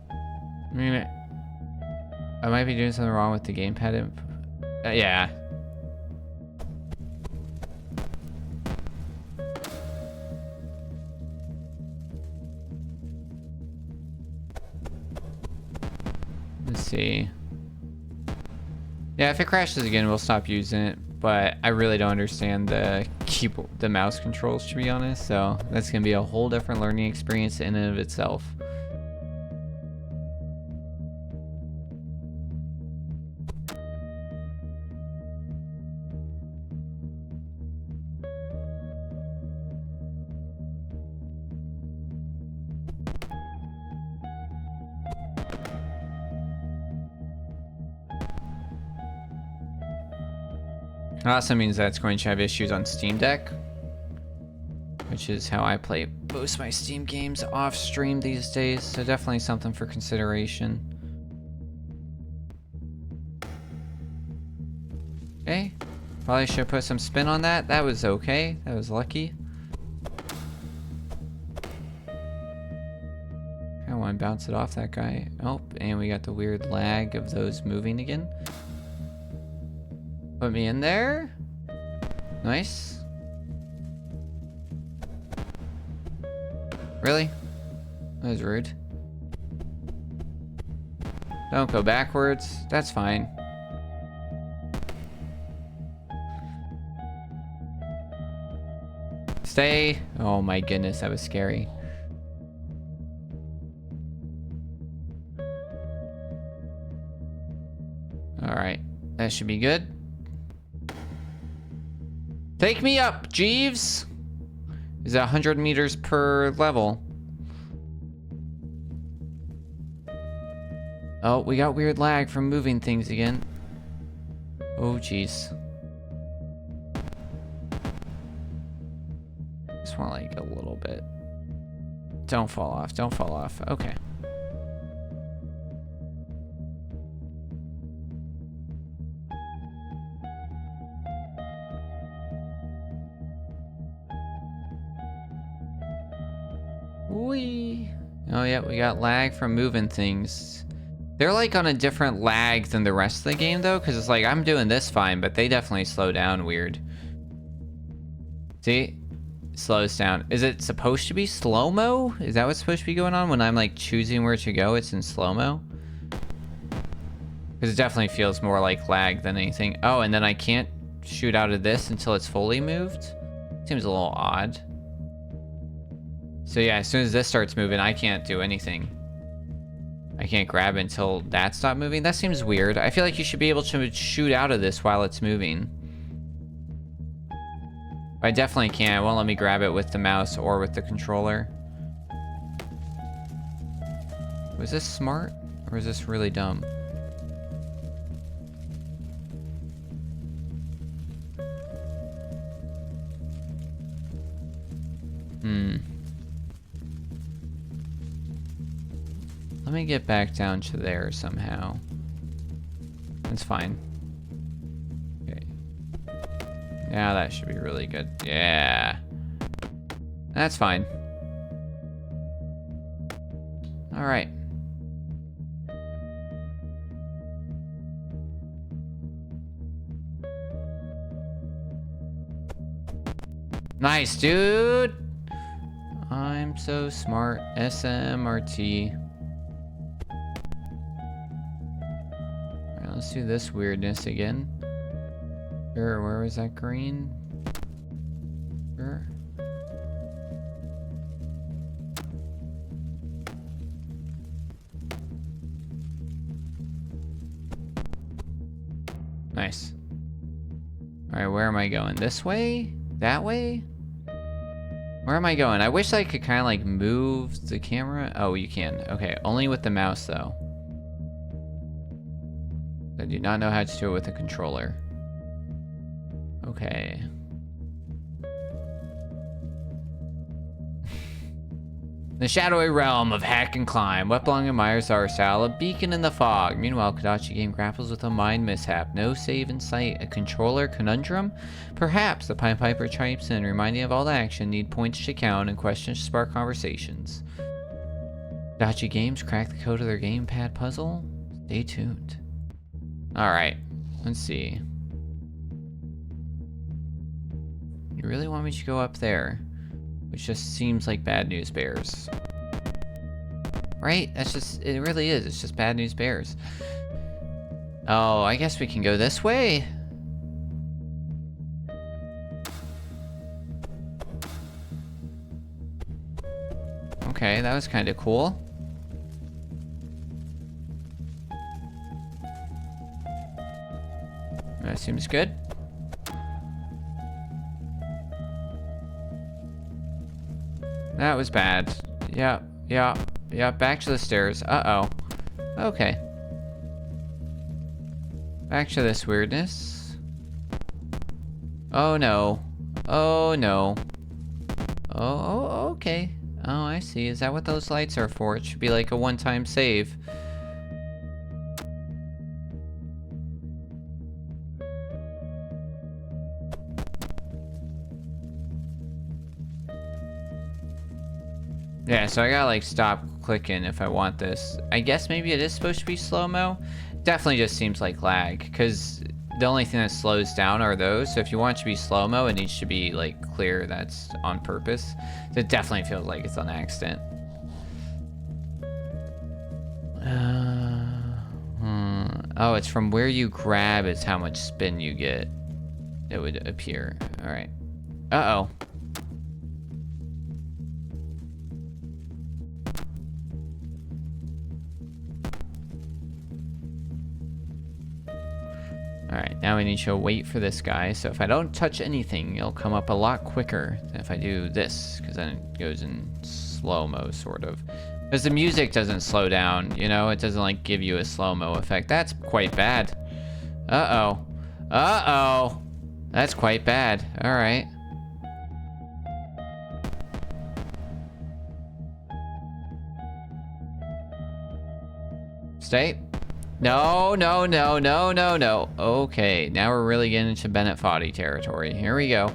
I mean, I might be doing something wrong with the gamepad input. Yeah. Let's see. Yeah, if it crashes again, we'll stop using it. But I really don't understand the keyboard, the mouse controls, to be honest. So that's gonna be a whole different learning experience in and of itself. It also means that it's going to have issues on Steam Deck, which is how I play most of my Steam games off stream these days. So definitely something for consideration. Okay, probably should put some spin on that. That was okay. That was lucky. I want to bounce it off that guy. Oh, and we got the weird lag of those moving again. Put me in there. Nice. Really? That was rude. Don't go backwards. That's fine. Stay. Oh my goodness, that was scary. Alright, that should be good. Take me up, Jeeves! Is it 100 meters per level? Oh, we got weird lag from moving things again. Oh, jeez. Just want like a little bit. Don't fall off, don't fall off. Okay. Whee! Oh yeah, we got lag from moving things. They're like on a different lag than the rest of the game though, because it's like I'm doing this fine, but they definitely slow down weird. See? Slows down. Is it supposed to be slow-mo? Is that what's supposed to be going on when I'm like choosing where to go? It's in slow-mo? Because it definitely feels more like lag than anything. Oh, and then I can't shoot out of this until it's fully moved? Seems a little odd. So yeah, as soon as this starts moving, I can't do anything. I can't grab it until that stopped moving. That seems weird. I feel like you should be able to shoot out of this while it's moving. I definitely can't. It won't let me grab it with the mouse or with the controller. Was this smart? Or is this really dumb? Let me get back down to there somehow. That's fine. Okay. Yeah, that should be really good. Yeah. That's fine. All right. Nice, dude. I'm so smart. SMRT. Let's do this weirdness again. Where was that green? Sure. Nice. Alright, where am I going? This way? That way? Where am I going? I wish I could kind of like move the camera. Oh, you can. Okay, only with the mouse though. I do not know how to do it with a controller. Okay. The shadowy realm of hack and climb. Weplong admires our style, a beacon in the fog. Meanwhile, Kodachi game grapples with a mind mishap. No save in sight. A controller conundrum? Perhaps the ThePiPiper chimes in, reminding of all the action, need points to count, and questions to spark conversations. Kodachi games crack the code of their gamepad puzzle? Stay tuned. Alright, let's see. You really want me to go up there? Which just seems like bad news bears. Right? That's just, it really is. It's just bad news bears. Oh, I guess we can go this way. Okay, that was kind of cool. That seems good. That was bad. Yeah, yeah, yeah, back to the stairs. Uh-oh. Okay. Back to this weirdness. Oh no. Oh no. Oh, okay. Oh, I see. Is that what those lights are for? It should be like a one-time save. Yeah, so I gotta like stop clicking if I want this. I guess maybe it is supposed to be slow-mo. Definitely just seems like lag, because the only thing that slows down are those. So if you want it to be slow-mo, it needs to be like clear that's on purpose. So it definitely feels like it's on accident. Oh, it's from where you grab is how much spin you get. It would appear. All right. Uh-oh. Alright, now we need to wait for this guy, so if I don't touch anything, it'll come up a lot quicker than if I do this, because then it goes in slow-mo, sort of. Because the music doesn't slow down, you know? It doesn't, like, give you a slow-mo effect. That's quite bad. Uh-oh. Uh-oh! That's quite bad. Alright. Stay. No, no, no, no, no, no. Okay, now we're really getting into Bennett Foddy territory. Here we go.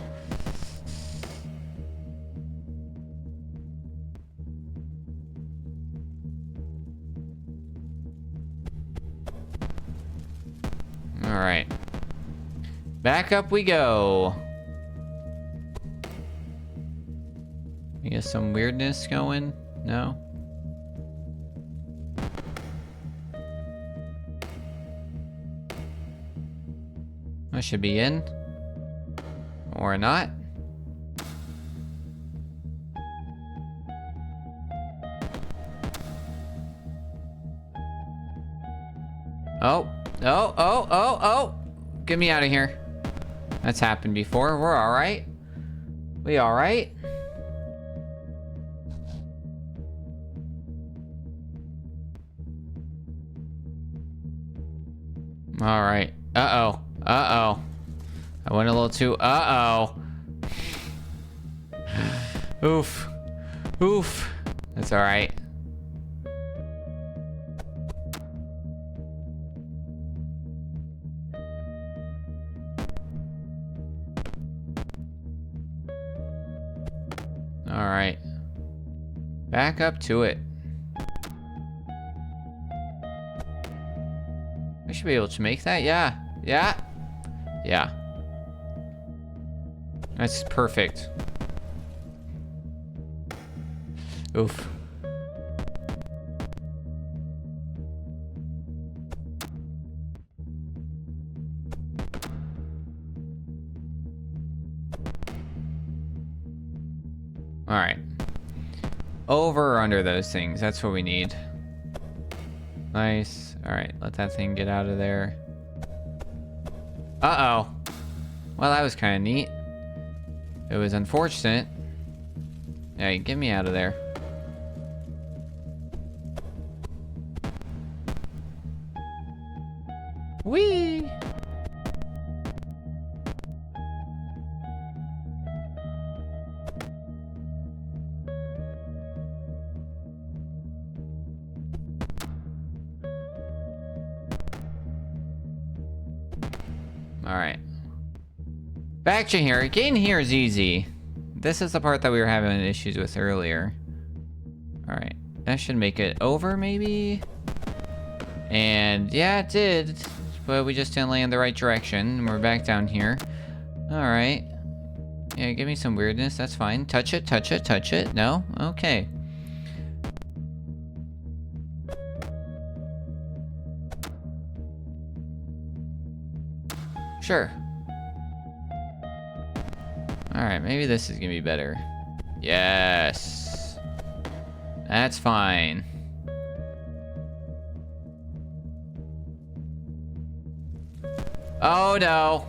Alright. Back up we go. I guess some weirdness going? No? I should be in. Or not. Oh. Oh, oh, oh, oh. Get me out of here. That's happened before. We're alright. We alright? Alright. Uh-oh. Uh-oh. I went a little too... Uh-oh. Oof. Oof. That's alright. Alright. Back up to it. I should be able to make that. Yeah. Yeah. Yeah. That's perfect. Oof. Alright. Over or under those things. That's what we need. Nice. Alright, let that thing get out of there. Uh-oh. Well, that was kind of neat. It was unfortunate. Yeah, get me out of there. Whee! Alright. Back to here. Getting here is easy. This is the part that we were having issues with earlier. Alright. That should make it over, maybe? And yeah, it did. But we just didn't land the right direction. We're back down here. Alright. Yeah, give me some weirdness. That's fine. Touch it, touch it, touch it. No? Okay. Sure. Alright, maybe this is gonna be better. Yes. That's fine. Oh no.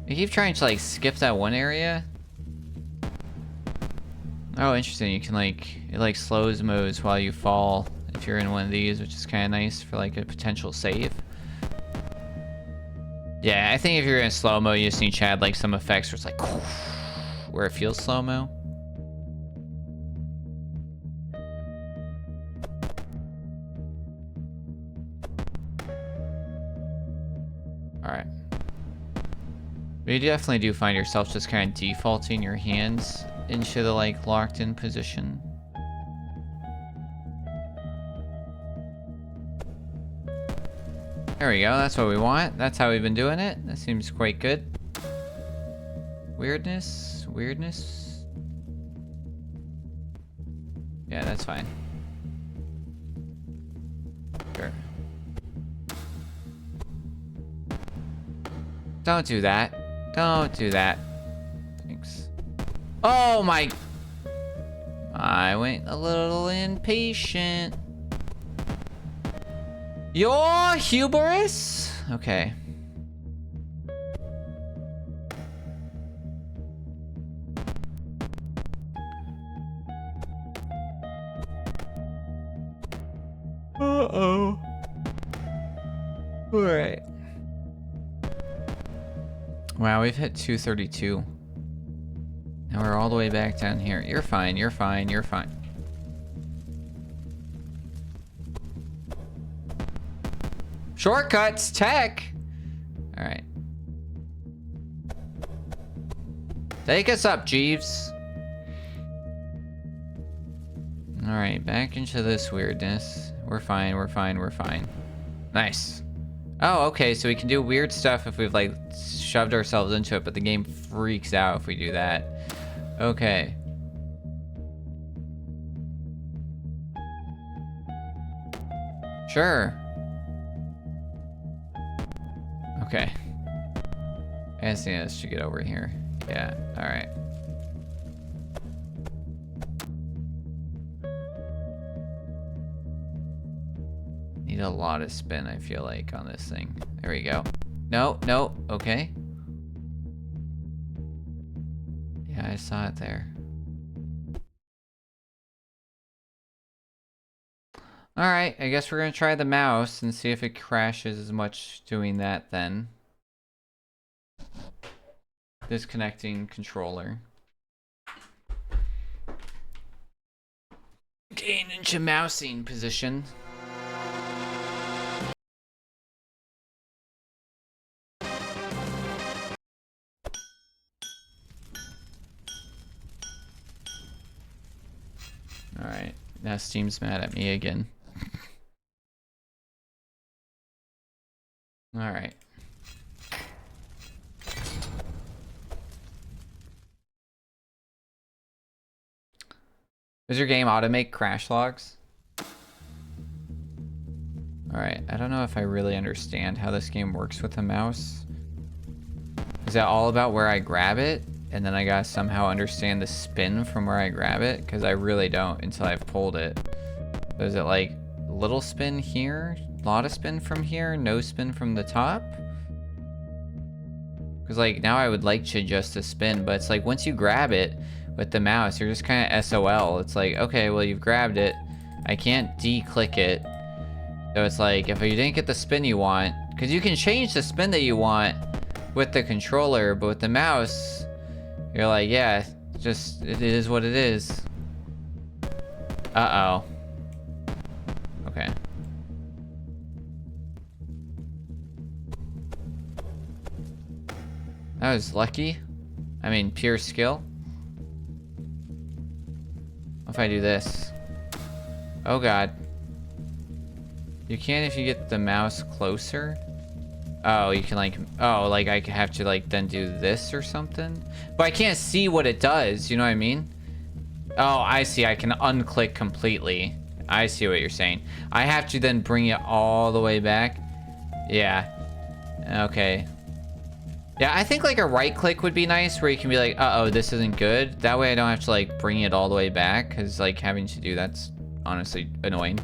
You keep trying to like skip that one area. Oh, interesting. You can like, it like slows moves while you fall if you're in one of these, which is kind of nice for like a potential save. Yeah, I think if you're in slow-mo, you just need to add like some effects where it's like where it feels slow-mo. Alright. But you definitely do find yourself just kind of defaulting your hands into the like locked in position. There we go, that's what we want. That's how we've been doing it. That seems quite good. Weirdness? Weirdness? Yeah, that's fine. Sure. Don't do that. Don't do that. Thanks. Oh my... I went a little impatient. Your hubris? Okay. Uh-oh. Alright. Wow, we've hit 232. Now we're all the way back down here. You're fine, you're fine, you're fine. Shortcuts, tech! Alright. Take us up, Jeeves. Alright, back into this weirdness. We're fine, we're fine, we're fine. Nice. Oh, okay, so we can do weird stuff if we've, like, shoved ourselves into it, but the game freaks out if we do that. Okay. Sure. Okay. I guess this should get over here. Yeah, alright. Need a lot of spin, I feel like, on this thing. There we go. No, no, okay. Yeah, I saw it there. Alright, I guess we're gonna try the mouse and see if it crashes as much doing that then. Disconnecting controller. Gain into mousing position. Alright, now Steam's mad at me again. Alright. Does your game automate crash logs? Alright, I don't know if I really understand how this game works with a mouse. Is that all about where I grab it? And then I gotta somehow understand the spin from where I grab it? Because I really don't until I've pulled it. So is it like little spin here? Lot of spin from here? No spin from the top? Because like now I would like to adjust the spin, but it's like once you grab it with the mouse, you're just kind of SOL. It's like, okay, well you've grabbed it. I can't de-click it. So it's like, if you didn't get the spin you want, because you can change the spin that you want with the controller, but with the mouse, you're like, yeah, just, it is what it is. Uh-oh. Okay. That was lucky. I mean, pure skill. What if I do this? Oh god. You can if you get the mouse closer. Oh, you can like, oh, like I have to like then do this or something? But I can't see what it does, you know what I mean? Oh, I see, I can unclick completely. I see what you're saying. I have to then bring it all the way back. Yeah, okay. Yeah, I think like a right click would be nice where you can be like, uh-oh, this isn't good. That way I don't have to like bring it all the way back because like having to do that's honestly annoying.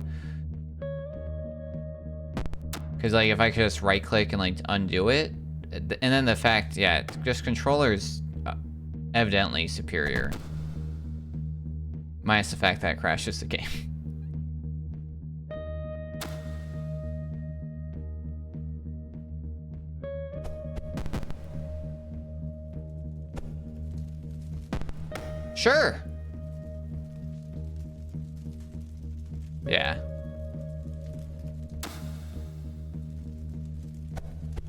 Because like if I could just right click and like undo it, and then the fact, yeah, just controller's evidently superior. Minus the fact that it crashes the game. Sure. Yeah.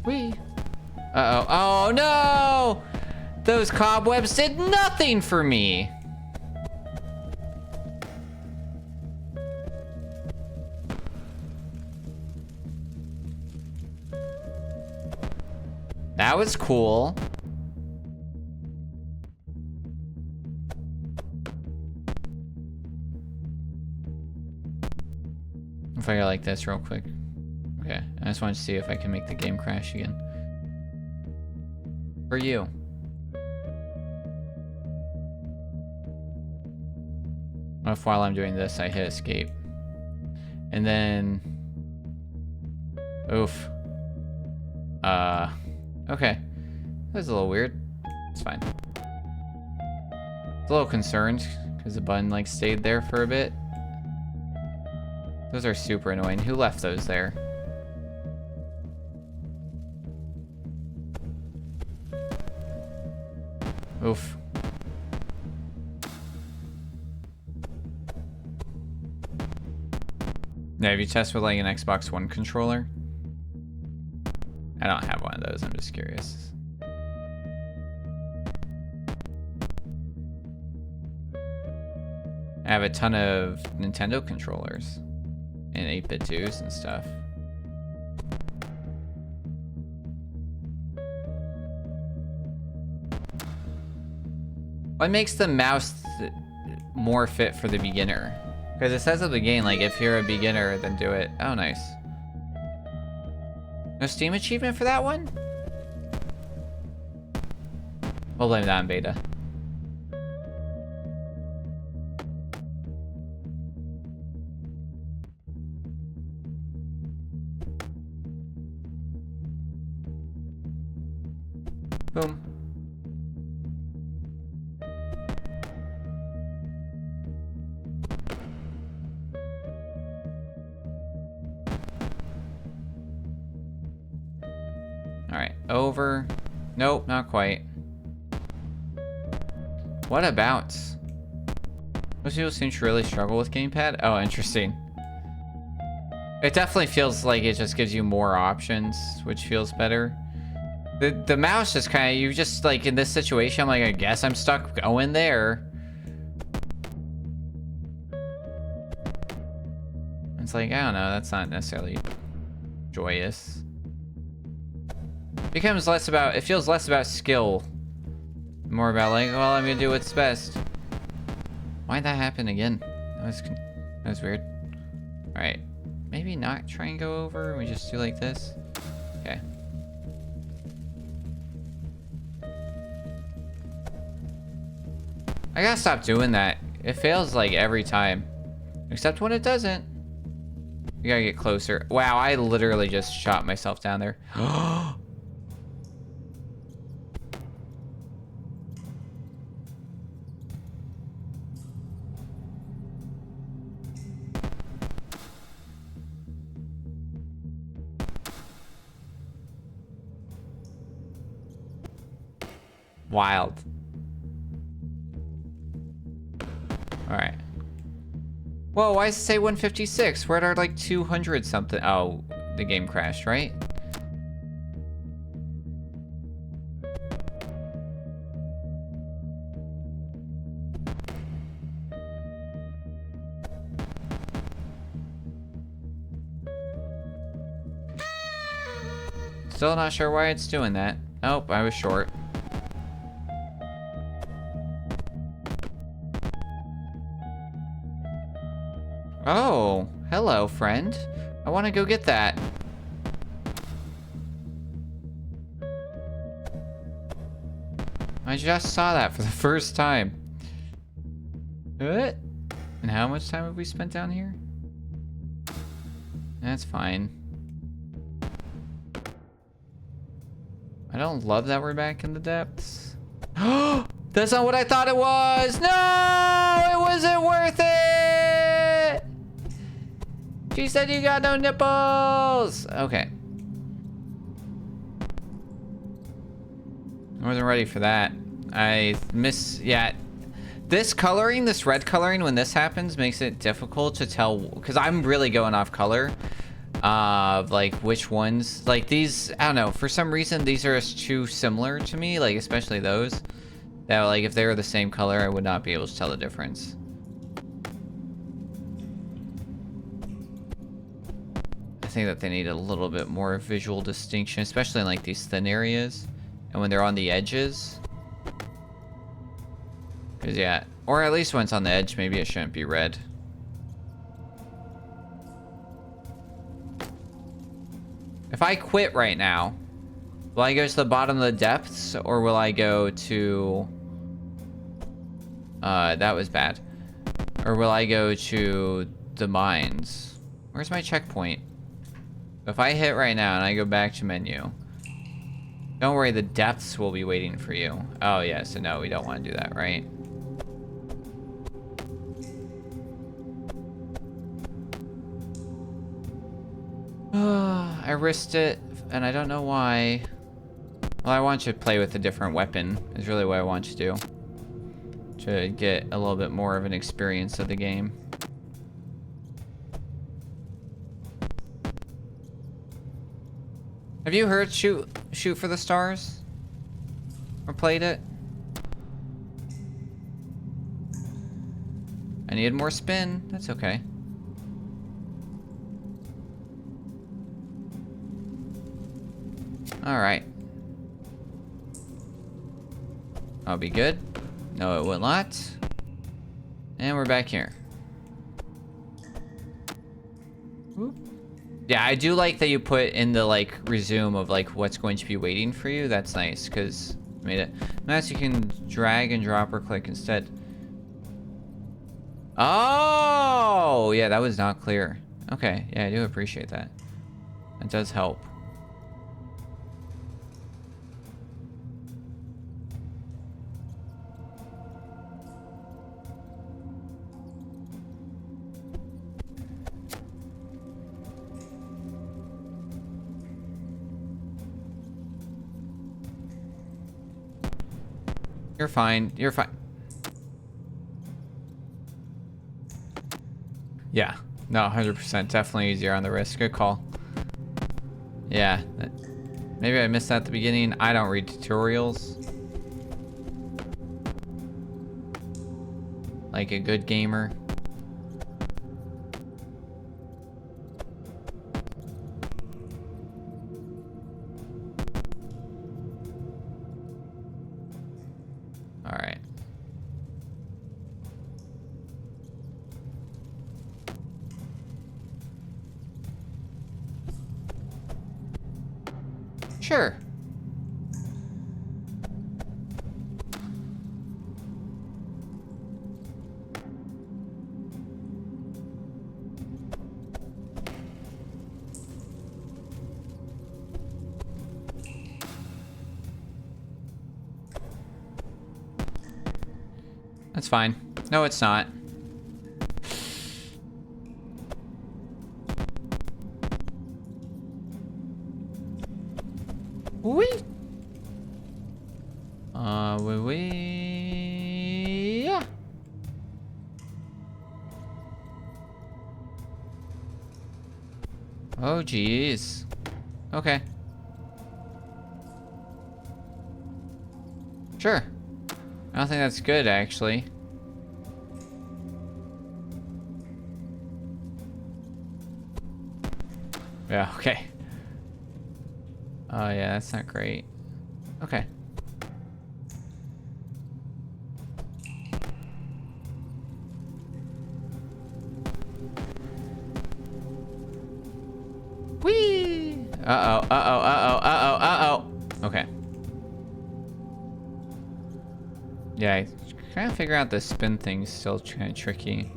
Whee. Uh-oh. Oh, no! Those cobwebs did nothing for me. That was cool. If I go like this real quick. Okay, I just wanted to see if I can make the game crash again. For you. What if while I'm doing this, I hit escape? And then... Oof. Okay. That was a little weird. It's fine. It's a little concerned, because the button, like, stayed there for a bit. Those are super annoying. Who left those there? Oof. Yeah, have you tested with like an Xbox One controller? I don't have one of those, I'm just curious. I have a ton of Nintendo controllers and 8-bit 2s and stuff. What makes the mouse more fit for the beginner? Because it says at the game, like, if you're a beginner, then do it. Oh, nice. No Steam achievement for that one? We'll blame that on beta. Boom. Alright, over. Nope, not quite. What about? Most people seem to really struggle with gamepad. Oh, interesting. It definitely feels like it just gives you more options, which feels better. The mouse just kind of, you just like in this situation, I'm like, I guess I'm stuck going there. It's like, I don't know, that's not necessarily joyous. It becomes less about, it feels less about skill. More about like, well, I'm gonna do what's best. Why'd that happen again? That was weird. All right, maybe not try and go over. We just do like this. Okay. I gotta stop doing that. It fails like every time, except when it doesn't. You gotta get closer. Wow, I literally just shot myself down there. Wild. All right. Whoa, why does it say 156? We're at like 200 something. Oh, the game crashed, right? Still not sure why it's doing that. Nope, I was short. Oh, hello, friend. I want to go get that. I just saw that for the first time. What? And how much time have we spent down here? That's fine. I don't love that we're back in the depths. That's not what I thought it was! No! It wasn't worth it! She said you got no nipples! Okay. I wasn't ready for that. Yeah. This coloring, this red coloring, when this happens, makes it difficult to tell, because I'm really going off color. Like which ones, like these, I don't know, for some reason these are just too similar to me, like especially those, that like if they were the same color I would not be able to tell the difference. I think that they need a little bit more visual distinction, especially in like these thin areas and when they're on the edges. Because yeah, or at least when it's on the edge, maybe it shouldn't be red. If I quit right now, will I go to the bottom of the depths, or will I go to... that was bad. Or will I go to the mines? Where's my checkpoint? If I hit right now and I go back to menu, don't worry, the depths will be waiting for you. Oh yeah, so no, we don't want to do that, right? I risked it, and I don't know why. Well, I want you to play with a different weapon, is really what I want you to do. To get a little bit more of an experience of the game. Have you heard Shoot for the Stars? Or played it? I needed more spin, that's okay. Alright. I'll be good. No, it will not. And we're back here. Whoop. Yeah, I do like that you put in the, like, resume of, like, what's going to be waiting for you. That's nice, because made it nice. You can drag and drop or click instead. Oh! Yeah, that was not clear. Okay, yeah, I do appreciate that. That does help. You're fine. You're fine. Yeah. No, 100%. Definitely easier on the wrist. Good call. Yeah. Maybe I missed that at the beginning. I don't read tutorials. Like a good gamer. Alright. Sure. That's fine. No, it's not. Wee. Yeah. Oh, geez. Okay. Sure. I don't think that's good, actually. Yeah, okay. Oh yeah, that's not great. Okay. Whee! Uh-oh, uh-oh, uh-oh, uh-oh, uh-oh. Okay. Yeah, trying to figure out the spin thing's still kind of tricky.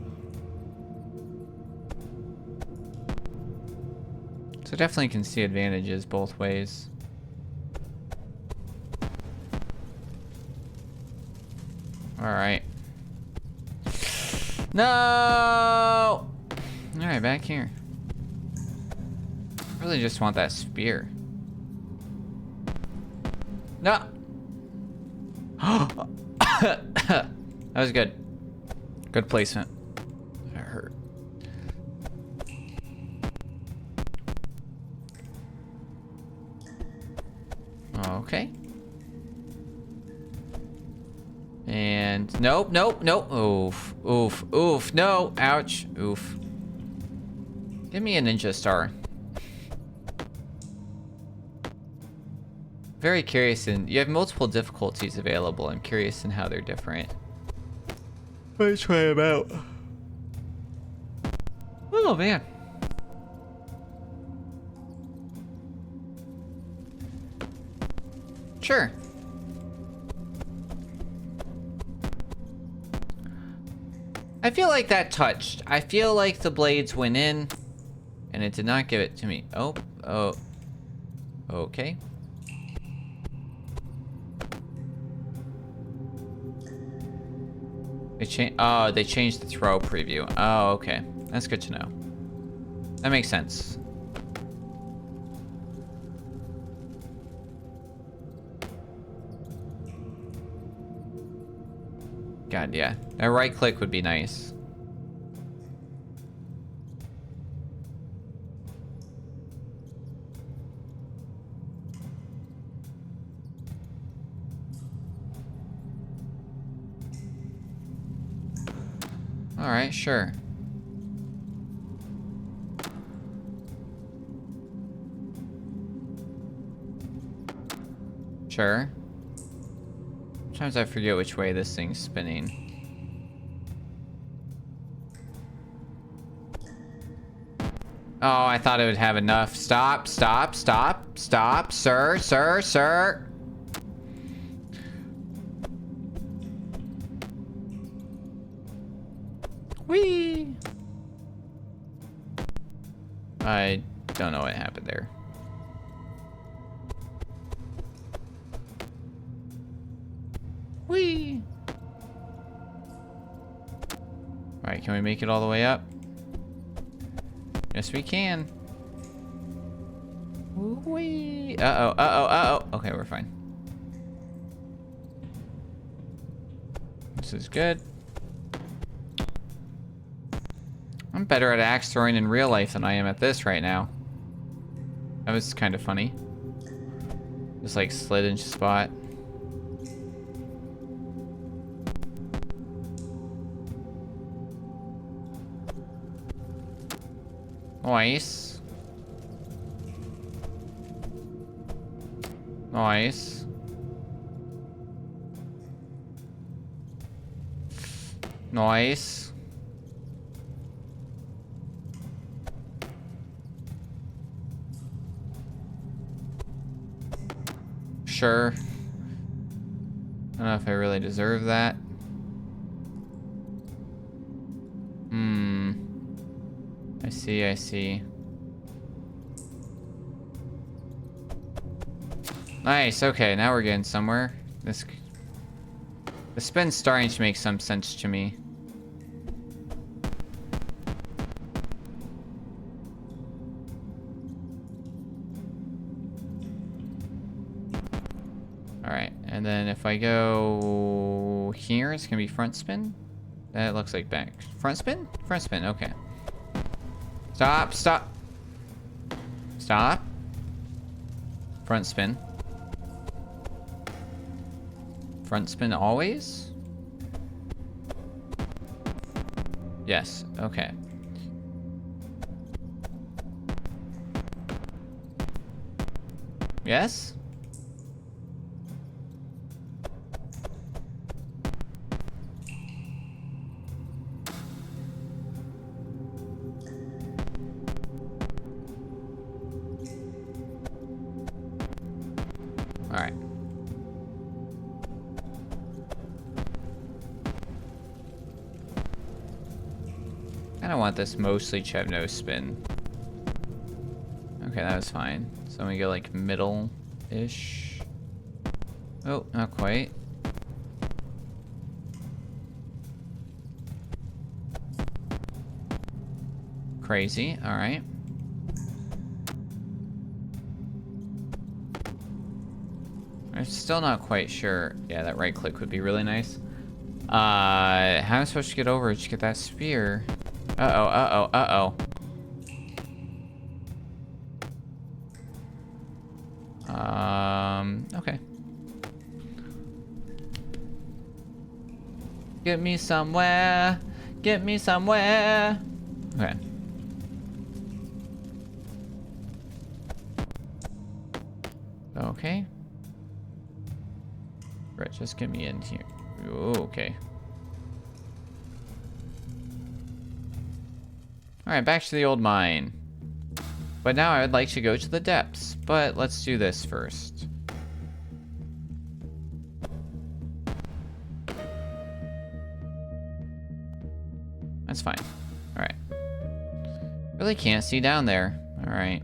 So definitely can see advantages both ways. Alright. No! Alright, back here. I really just want that spear. No! That was good. Good placement. That hurt. Okay. And nope, nope, nope. Oof, oof, oof. No, ouch, oof. Give me a ninja star. Very curious, and you have multiple difficulties available. I'm curious in how they're different. Let's try them out. Oh man. Sure. I feel like that touched. I feel like the blades went in, and it did not give it to me. Oh, oh. Okay. They changed the throw preview. Oh, okay. That's good to know. That makes sense. God, yeah. A right click would be nice. All right, sure. Sure. Sometimes I forget which way this thing's spinning. Oh, I thought it would have enough. Stop, stop, stop, stop, sir, sir, sir. Whee! I don't know what happened there. Whee! Alright, can we make it all the way up? Yes, we can. Whee! Uh-oh, uh-oh, uh-oh. Okay, we're fine. This is good. I'm better at axe throwing in real life than I am at this right now. That was kind of funny. Just like slid into spot. Nice. Nice. Nice. Sure. I don't know if I really deserve that. I see, I see. Nice, okay, now we're getting somewhere. The spin's starting to make some sense to me. Alright, and then if I go here, it's gonna be front spin. That looks like back. Front spin? Front spin, okay. Stop, stop. Stop. Front spin. Front spin always? Yes, okay. Yes? Alright. I don't want this mostly Chevno spin. Okay, that was fine. So we go like middle-ish. Oh, not quite. Crazy, alright. I'm still not quite sure. Yeah, that right click would be really nice. How am I supposed to get over to get that spear? Uh-oh, uh-oh, uh-oh. Okay. Get me somewhere. Get me somewhere. Okay. Okay. Right, just get me in here. Ooh, okay. Alright, back to the old mine. But now I would like to go to the depths. But let's do this first. That's fine. Alright. Really can't see down there. Alright.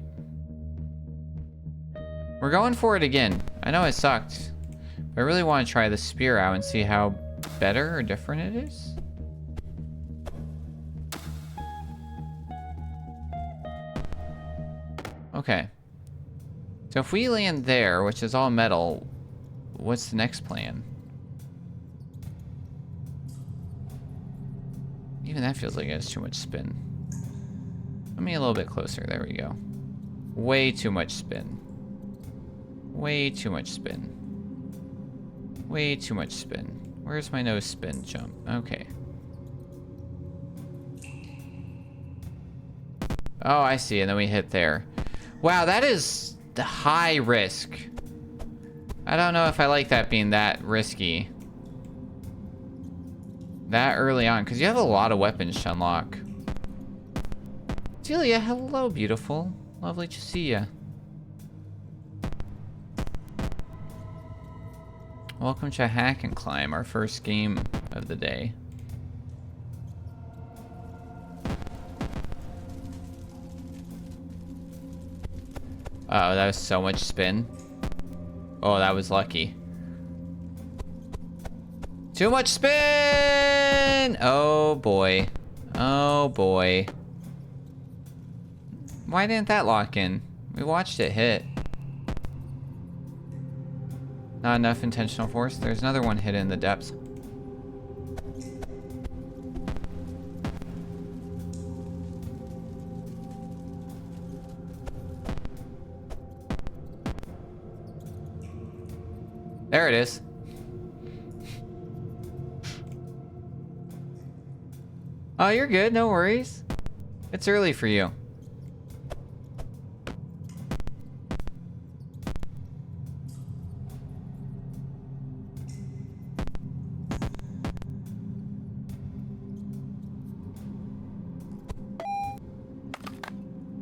We're going for it again. I know it sucked. But I really want to try the spear out and see how better or different it is. Okay. So if we land there, which is all metal, what's the next plan? Even that feels like it has too much spin. Let me a little bit closer. There we go. Way too much spin. Way too much spin. Way too much spin. Where's my no spin jump? Okay. Oh, I see. And then we hit there. Wow, that is the high risk. I don't know if I like that being that risky. That early on, because you have a lot of weapons to unlock. Celia, hello, beautiful. Lovely to see ya. Welcome to Hack and Climb, our first game of the day. Uh-oh, that was so much spin. Oh, that was lucky. Too much spin! Oh boy. Oh boy. Why didn't that lock in? We watched it hit. Not enough intentional force. There's another one hidden in the depths. There it is. Oh, you're good. No worries. It's early for you.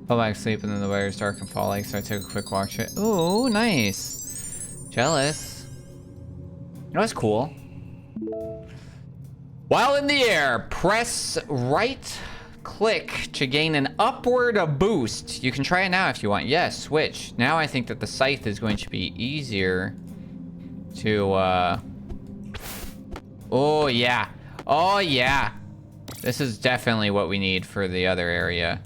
Fell back asleep and then the weather's dark and fall-like, so I took a quick walk. Ooh, nice. Jealous. That's cool. While in the air, press right click to gain an upward boost. You can try it now if you want. Yes, switch. Now I think that the scythe is going to be easier to, Oh, yeah. Oh, yeah. This is definitely what we need for the other area.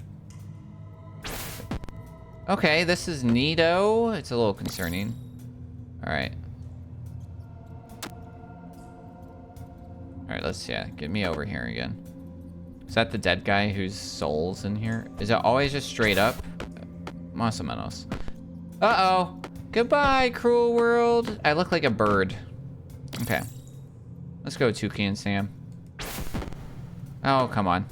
Okay, this is neato. It's a little concerning. All right. All right, let's, yeah, get me over here again. Is that the dead guy whose soul's in here? Is it always just straight up? Más o menos. Uh-oh. Goodbye, cruel world. I look like a bird. Okay. Let's go, Toucan Sam. Oh, come on.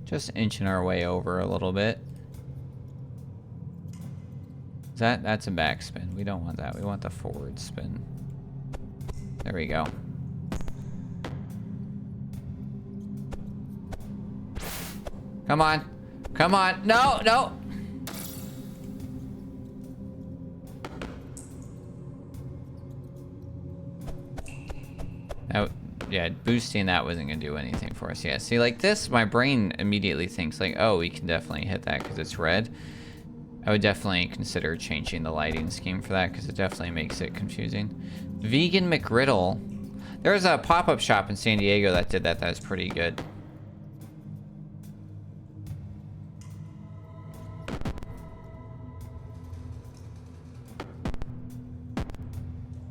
Just inching our way over a little bit. That's a backspin. We don't want that. We want the forward spin. There we go. Come on. Come on. No, no. Oh, yeah, boosting that wasn't going to do anything for us. Yeah, see, like this, my brain immediately thinks like, oh, we can definitely hit that because it's red. I would definitely consider changing the lighting scheme for that because it definitely makes it confusing. Vegan McGriddle. There was a pop-up shop in San Diego that did that. That was pretty good.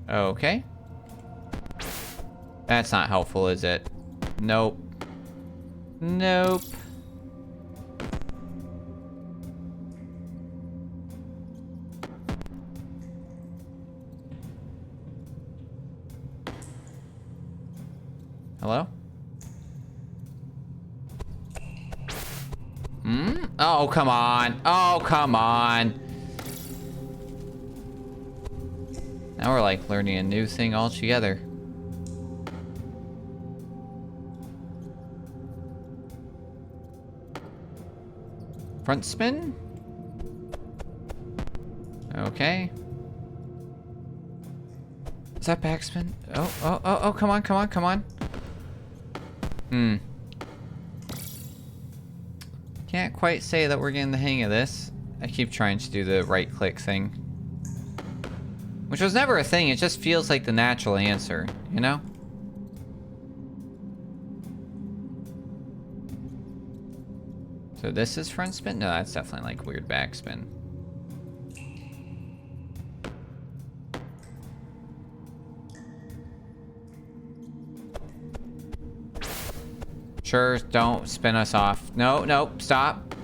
Okay. That's not helpful, is it? Nope. Nope. Hello? Hmm? Oh, come on. Oh, come on. Now we're like learning a new thing altogether. Front spin? Okay. Is that backspin? Oh, oh, oh, oh, come on, come on, come on. Can't quite say that we're getting the hang of this. I keep trying to do the right click thing. Which was never a thing, it just feels like the natural answer, you know? So this is front spin? No, that's definitely like weird backspin. Sure, don't spin us off. No, no, stop.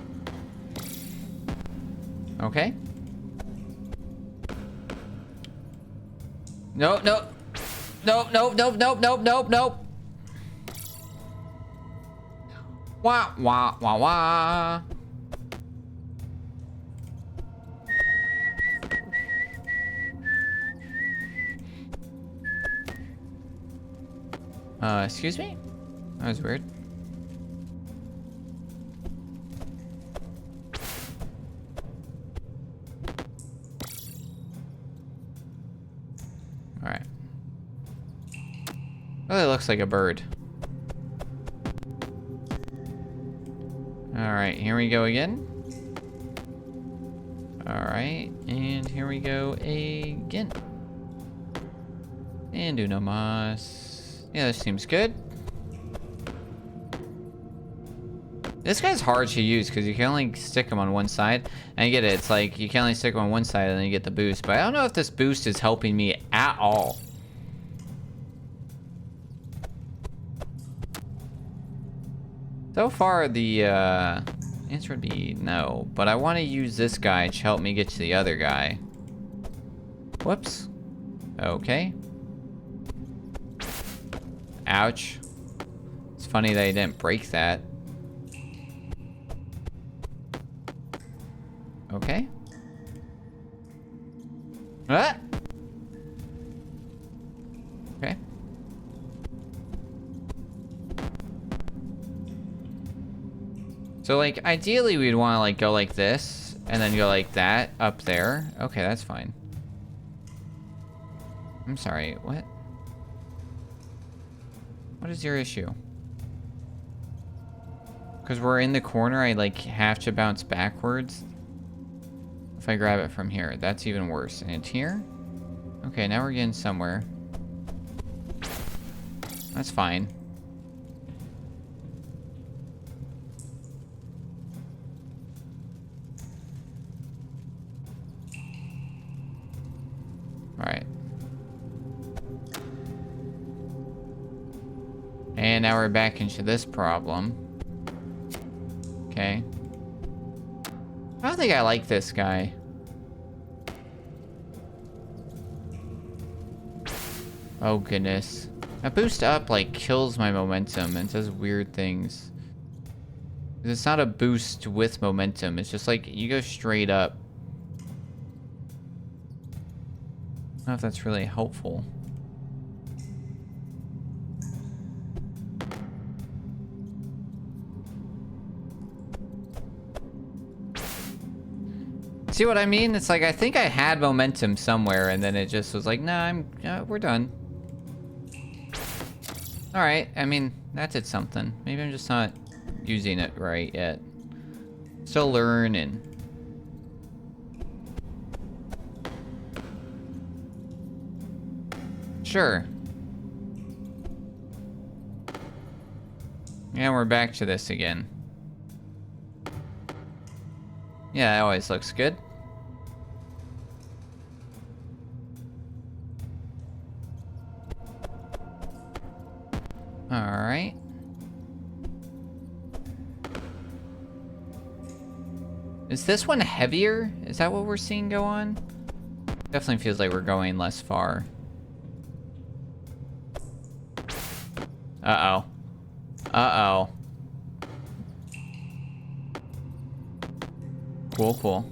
Okay. No, no. No, no, no, no, no, no, no. Wah, wah, wah, wah. Excuse me? That was weird. Alright. Really looks like a bird. Alright, here we go again. Alright, and here we go again. And uno mas. Yeah, this seems good. This guy's hard to use because you can only stick him on one side. And I get it, it's like you can only stick him on one side and then you get the boost. But I don't know if this boost is helping me at all. So far, the answer would be no. But I want to use this guy to help me get to the other guy. Whoops. Okay. Ouch. It's funny that I didn't break that. Okay. Ah! Okay. So, like, ideally we'd want to, like, go like this, and then go like that up there. Okay, that's fine. I'm sorry, what? What is your issue? Because we're in the corner, I, like, have to bounce backwards. If I grab it from here, that's even worse. And here? Okay, now we're getting somewhere. That's fine. Alright. And now we're back into this problem. Okay. I don't think I like this guy. Oh goodness. That boost up like kills my momentum and does weird things. It's not a boost with momentum. It's just like you go straight up. I don't know if that's really helpful. See what I mean? It's like I think I had momentum somewhere, and then it just was like, nah, we're done. All right. I mean, that did something. Maybe I'm just not using it right yet. Still learning. Sure. Yeah, we're back to this again. Yeah, that always looks good. All right. Is this one heavier? Is that what we're seeing go on? Definitely feels like we're going less far. Uh-oh. Uh-oh. Cool, cool.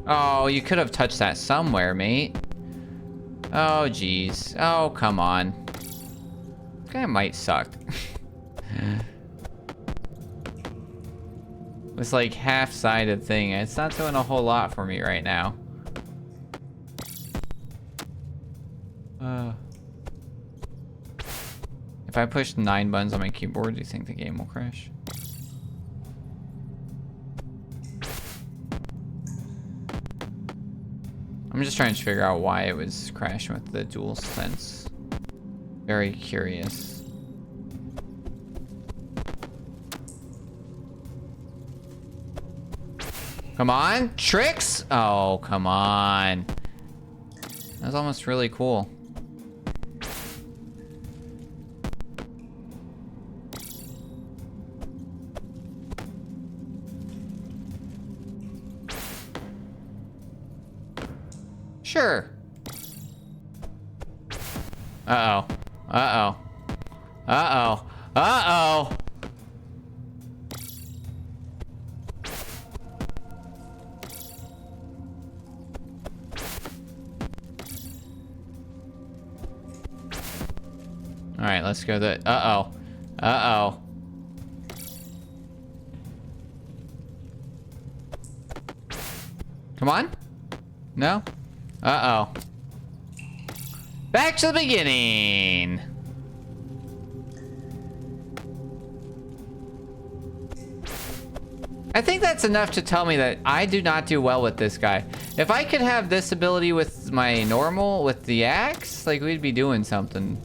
Oh, you could have touched that somewhere, mate. Oh, jeez. Oh, come on. This guy might suck. This, like, half-sided thing. It's not doing a whole lot for me right now. If I push 9 buttons on my keyboard, do you think the game will crash? I'm just trying to figure out why it was crashing with the dual sense. Very curious. Come on, tricks! Oh, come on. That was almost really cool. Sure. Uh-oh. Uh-oh. Uh-oh. Uh-oh. All right, let's go the... Uh-oh. Uh-oh. Come on. No? Uh-oh. Back to the beginning. I think that's enough to tell me that I do not do well with this guy. If I could have this ability with my normal, with the axe, like, we'd be doing something.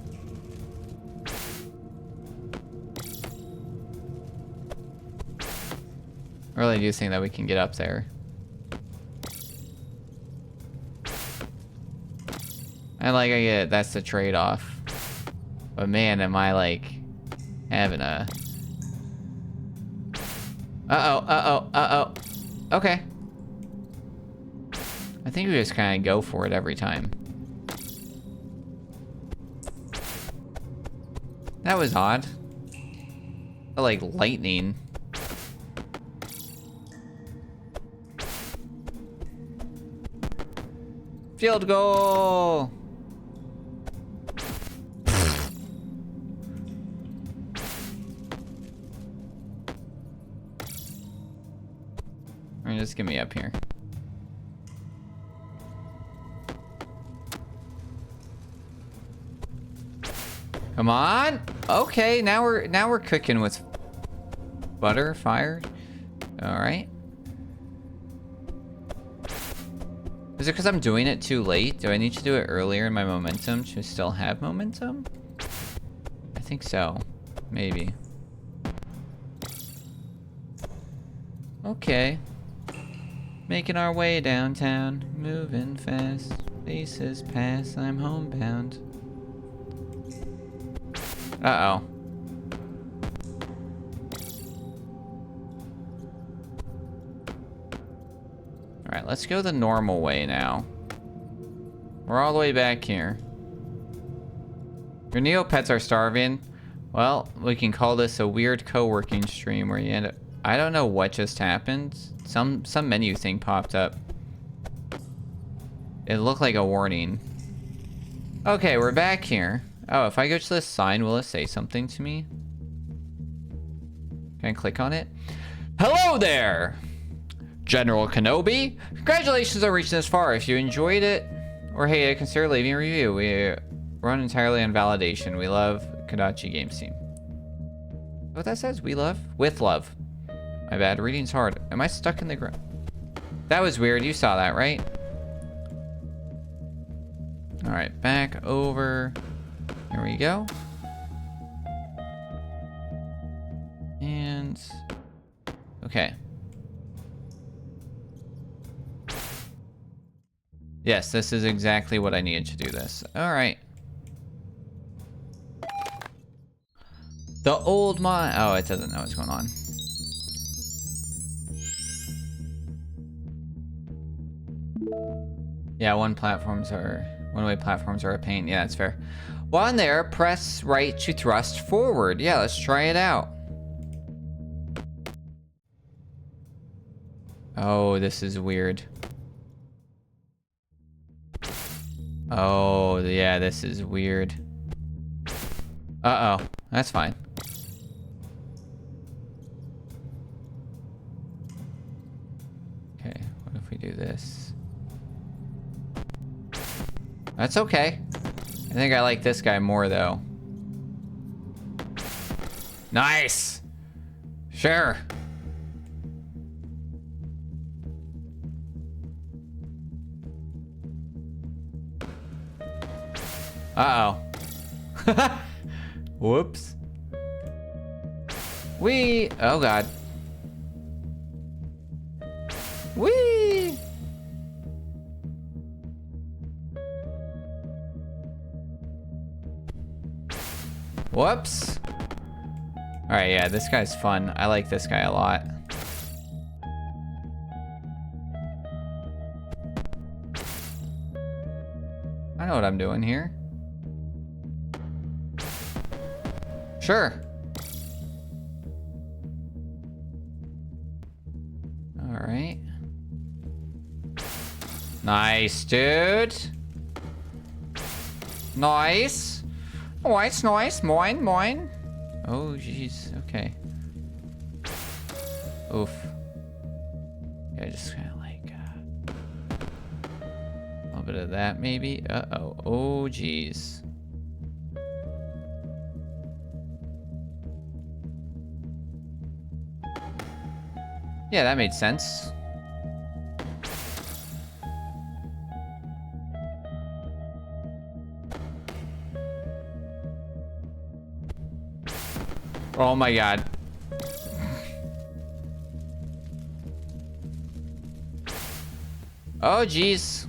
I really do think that we can get up there. I get it, that's the trade-off. But man, am I, like, having a... Uh-oh, uh-oh, uh-oh. Okay. I think we just kind of go for it every time. That was odd. I like lightning. Field goal! Alright, just get me up here. Come on! Okay, now we're cooking with butter, fire. Alright. Is it because I'm doing it too late? Do I need to do it earlier in my momentum to still have momentum? I think so. Maybe. Okay. Making our way downtown. Moving fast. Faces pass. I'm homebound. Uh-oh. Alright, let's go the normal way now. We're all the way back here. Your Neopets are starving. Well, we can call this a weird co-working stream where you end up... I don't know what just happened. Some menu thing popped up. It looked like a warning. Okay, we're back here. Oh, if I go to this sign, will it say something to me? Can I click on it? Hello there! General Kenobi, congratulations on reaching this far. If you enjoyed it, or hey, consider leaving a review. We run entirely on validation. We love Kodachi Games Team. What that says? We love? With love. My bad, reading's hard. Am I stuck in the ground? That was weird, you saw that, right? Alright, back over. Here we go. And... okay. Yes, this is exactly what I needed to do this. Alright. The old mine. Oh, it doesn't know what's going on. Yeah, one-way platforms are a pain. Yeah, that's fair. While in there, press right to thrust forward. Yeah, let's try it out. Oh, this is weird. Oh, yeah, this is weird. Uh-oh. That's fine. Okay, what if we do this? That's okay. I think I like this guy more, though. Nice! Sure. Uh-oh. Whoops. Wee! Oh, God. Wee! Whoops. Alright, yeah, this guy's fun. I like this guy a lot. I know what I'm doing here. Sure. Alright. Nice, dude. Nice. Nice, nice. Moin, moin. Oh, jeez. Okay. Oof. Yeah, just kind of like... a little bit of that, maybe. Uh-oh. Oh, jeez. Yeah, that made sense. Oh my god. Oh jeez.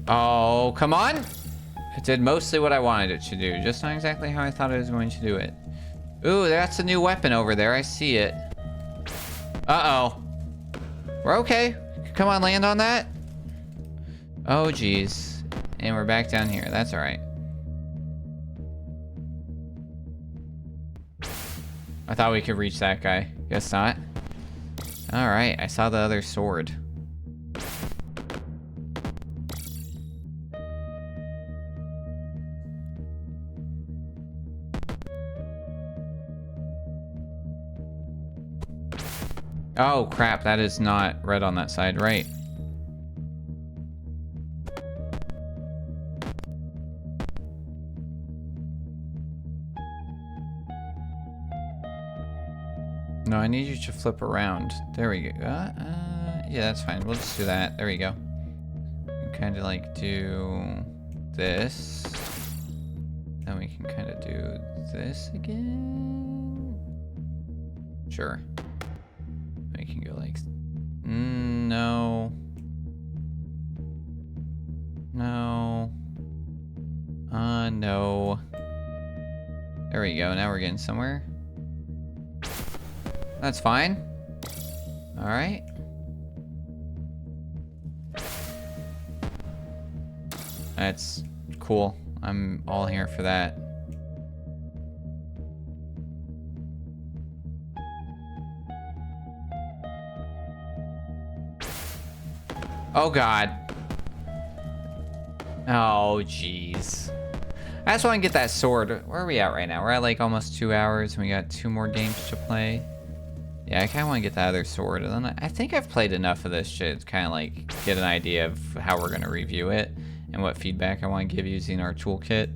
Oh, come on. It did mostly what I wanted it to do. Just not exactly how I thought it was going to do it. Ooh, that's a new weapon over there. I see it. Uh-oh. We're okay. Come on, land on that. Oh, geez. And we're back down here. That's all right. I thought we could reach that guy. Guess not. All right. I saw the other sword. Oh, crap. That is not red on that side. Right. No, I need you to flip around. There we go. Yeah, that's fine. We'll just do that. There we go. Kind of like do this. Then we can kind of do this again. Sure. We can go like No. No. No. There we go. Now we're getting somewhere. That's fine. All right. That's cool. I'm all here for that. Oh, God. Oh, jeez. I just want to get that sword. Where are we at right now? We're at like almost 2 hours and we got 2 more games to play. Yeah, I kind of want to get that other sword. And then I think I've played enough of this shit to kind of like get an idea of how we're going to review it and what feedback I want to give using our toolkit.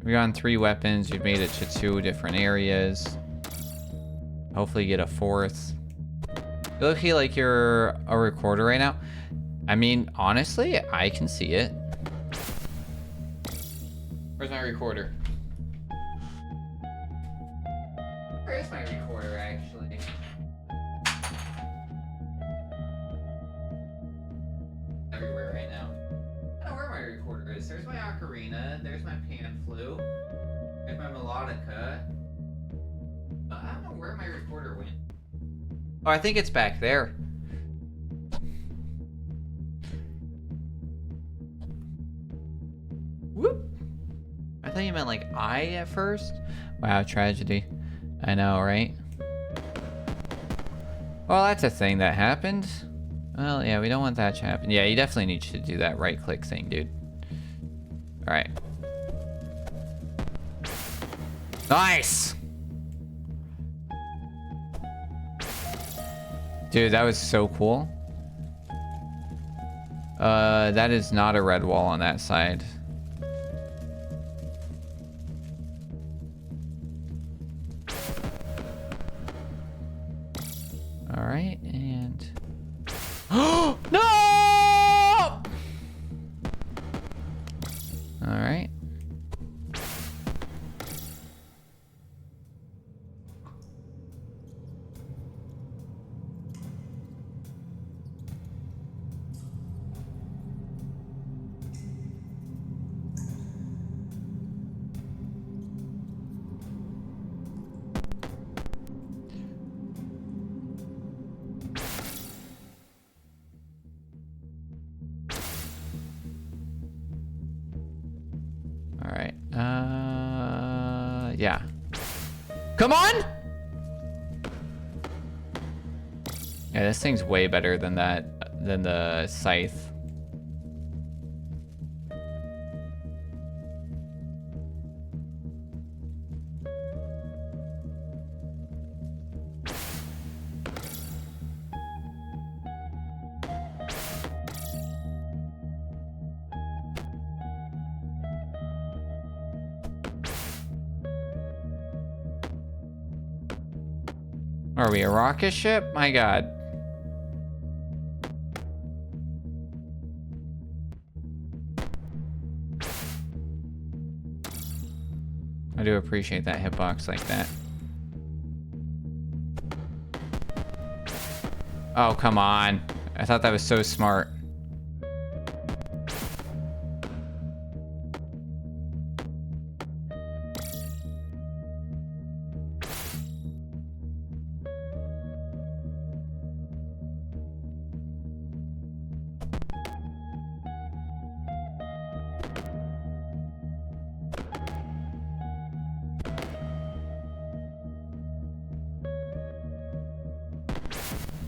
We've gotten 3 weapons. We've made it to 2 different areas. Hopefully get a 4th. You look like you're a recorder right now. I mean, honestly, I can see it. Where's my recorder? Where is my recorder, actually? Everywhere right now. I don't know where my recorder is. There's my ocarina. There's my pan flute. There's my melodica. But I don't know where my recorder went. Oh, I think it's back there. Whoop. I thought you meant like I at first. Wow, tragedy. I know, right? Well, that's a thing that happened. Well, yeah, we don't want that to happen. Yeah, you definitely need to do that right-click thing, dude. All right. Nice! Dude, that was so cool. That is not a red wall on that side. All right, and... Oh, no! All right. All right. Yeah. Come on! Yeah, this thing's way better than that, than the scythe. Are we a rocket ship? My God. I do appreciate that hitbox like that. Oh, come on. I thought that was so smart.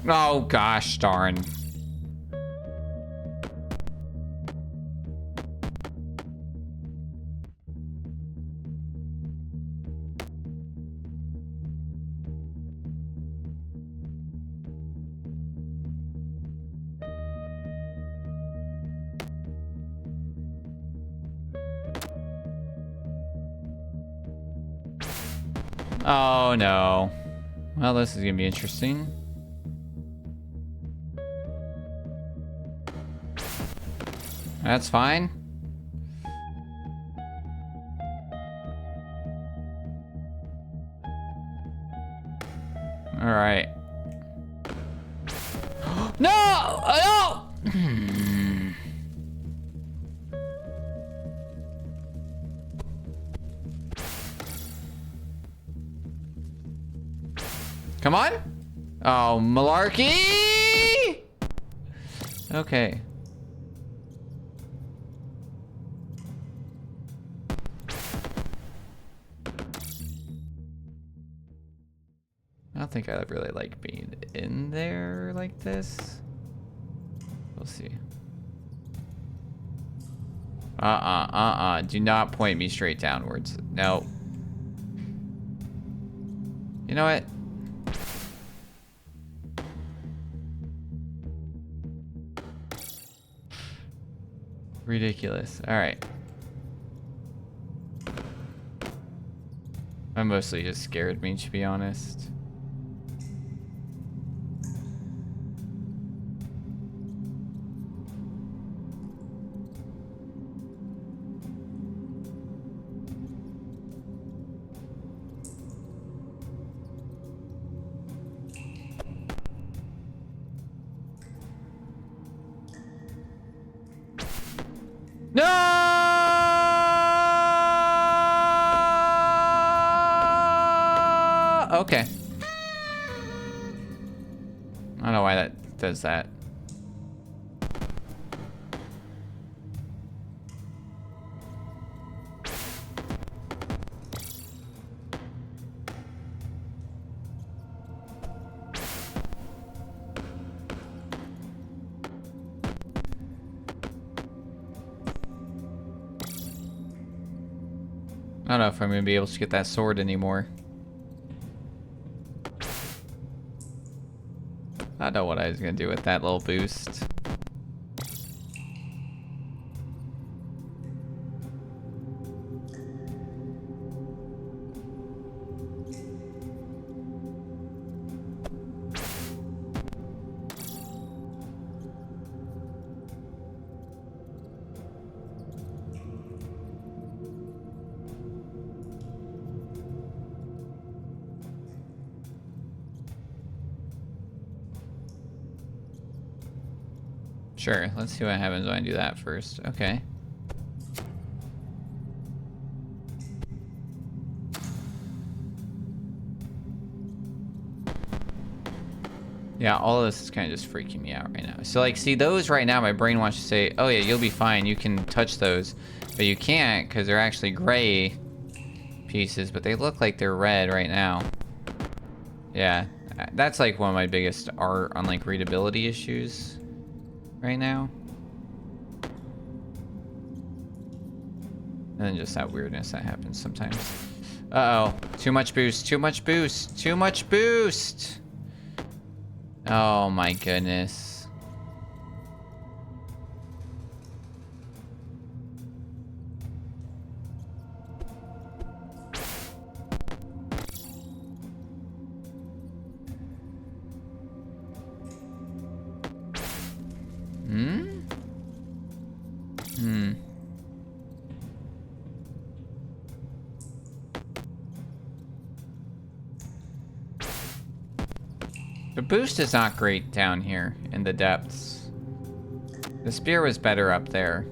Oh, gosh darn. Oh, no. Well, this is gonna be interesting. That's fine. right. No! No! Come on. Oh, malarkey! Okay. I don't think I really like being in there like this. We'll see. Do not point me straight downwards. No. You know what? Ridiculous. All right. I'm mostly just scared me, to be honest. No! Okay. I don't know why that does that. I don't know if I'm gonna be able to get that sword anymore. I don't know what I was gonna do with that little boost. Sure, let's see what happens when I do that first. Okay. Yeah, all of this is kind of just freaking me out right now. So, like, see, those right now, my brain wants to say, oh, yeah, you'll be fine. You can touch those. But you can't because they're actually gray pieces, but they look like they're red right now. Yeah, that's, like, one of my biggest art on, like, readability issues right now. And then just that weirdness that happens sometimes. Uh-oh. Too much boost. Too much boost. Too much boost. Oh my goodness. The boost is not great down here in the depths. The spear was better up there.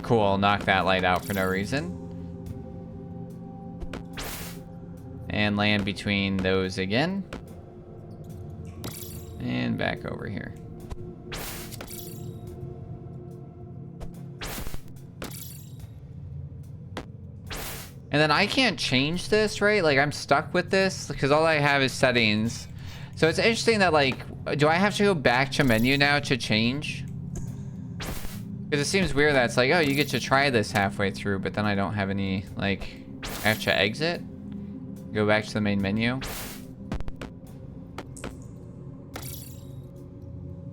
Cool, knock that light out for no reason. And land between those again. And back over here. And then I can't change this, right? Like, I'm stuck with this because all I have is settings. So it's interesting that, like, do I have to go back to menu now to change? Because it seems weird that it's like, oh, you get to try this halfway through, but then I don't have any, like, I have to exit? Go back to the main menu?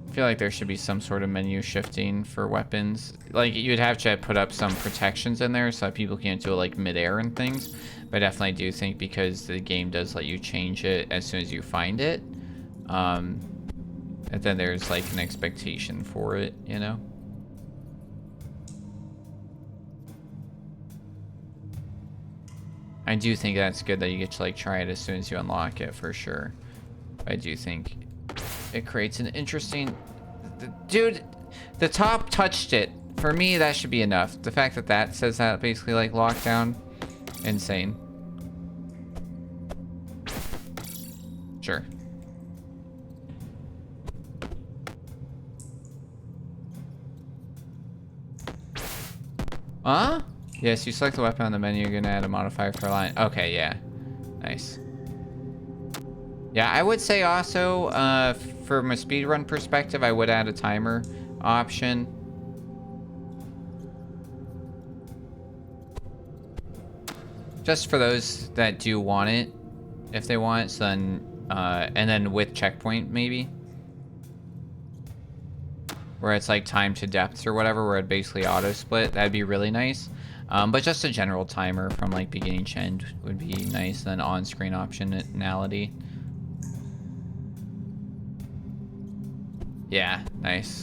I feel like there should be some sort of menu shifting for weapons. Like, you'd have to put up some protections in there so that people can't do it like midair and things. But I definitely do think because the game does let you change it as soon as you find it. And then there's like an expectation for it, you know? I do think that's good that you get to like try it as soon as you unlock it for sure. I do think it creates an interesting... Dude, the top touched it. For me, that should be enough. The fact that that says that basically like lockdown, insane. Sure. Huh? Yes, you select the weapon on the menu, you're gonna add a modifier for a line. Okay, yeah. Nice. Yeah, I would say also, from a speedrun perspective, I would add a timer option. Just for those that do want it, if they want, so then, and then with checkpoint, maybe. Where it's like time to depths or whatever, where it basically auto-split. That'd be really nice. But just a general timer from like beginning to end would be nice. Then on-screen optionality. Yeah, nice.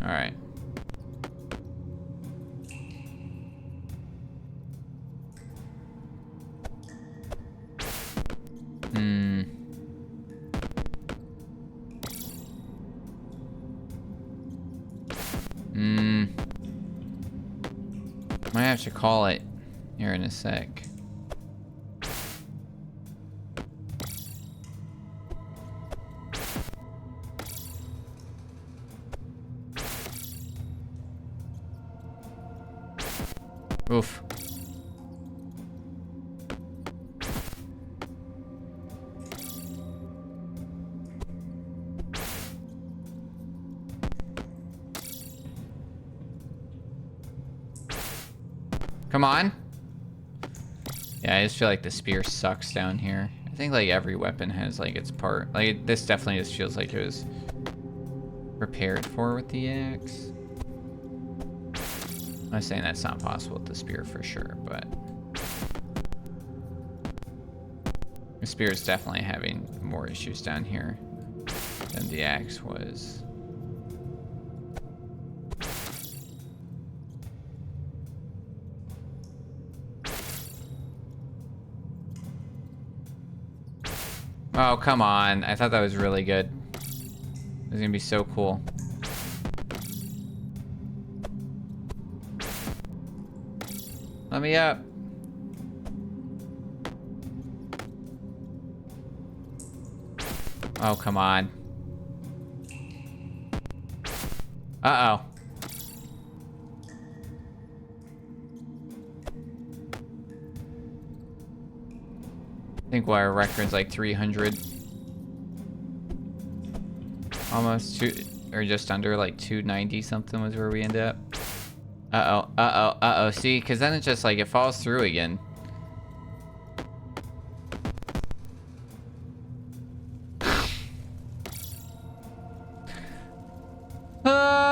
All right. Might have to call it here in a sec. Oof. Come on. Yeah, I just feel like the spear sucks down here. I think like every weapon has like its part. Like this definitely just feels like it was prepared for with the axe. I'm saying that's not possible with the spear for sure, but the spear is definitely having more issues down here than the axe was. Oh, come on. I thought that was really good. It was gonna be so cool. Let me up. Oh, come on. Uh-oh. I think our record's like 300. Almost two, or just under like 290 something was where we ended up. Uh-oh, uh-oh, uh-oh. See, because then it's just like it falls through again. Ah!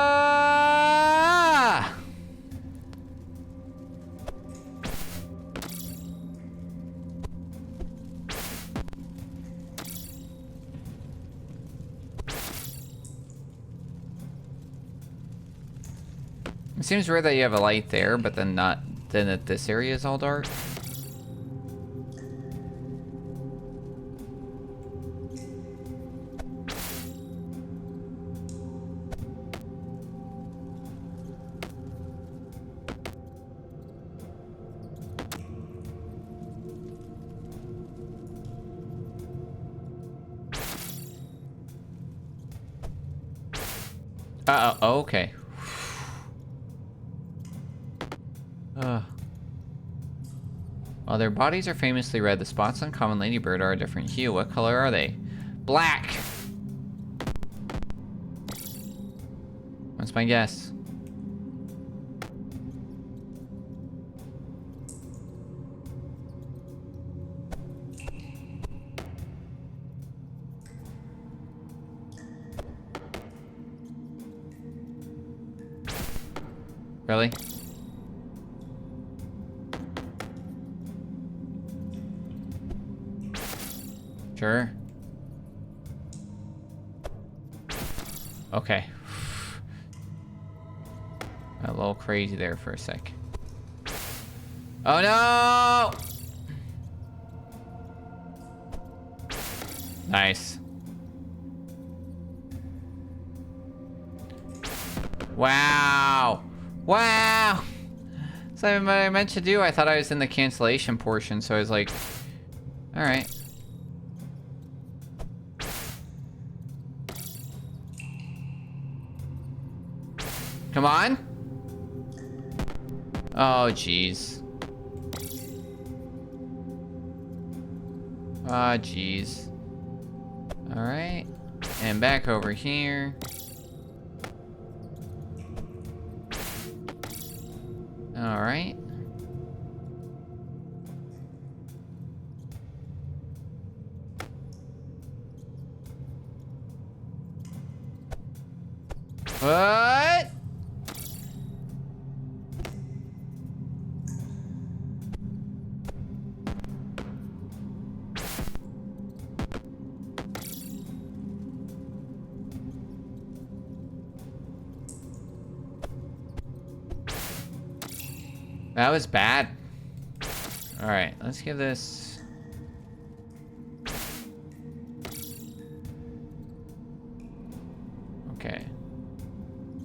It seems weird that you have a light there, but then not, then that this area is all dark. Uh-oh, oh, okay. While their bodies are famously red, the spots on common ladybird are a different hue. What color are they? Black! That's my guess. Really? Sure. Okay. Got a little crazy there for a sec. Oh no! Nice. Wow. Wow. That's not even what I meant to do. I thought I was in the cancellation portion, so I was like, all right. Come on. Oh, jeez. Ah, jeez. All right. And back over here. All right. What? That was bad. All right, let's give this. Okay.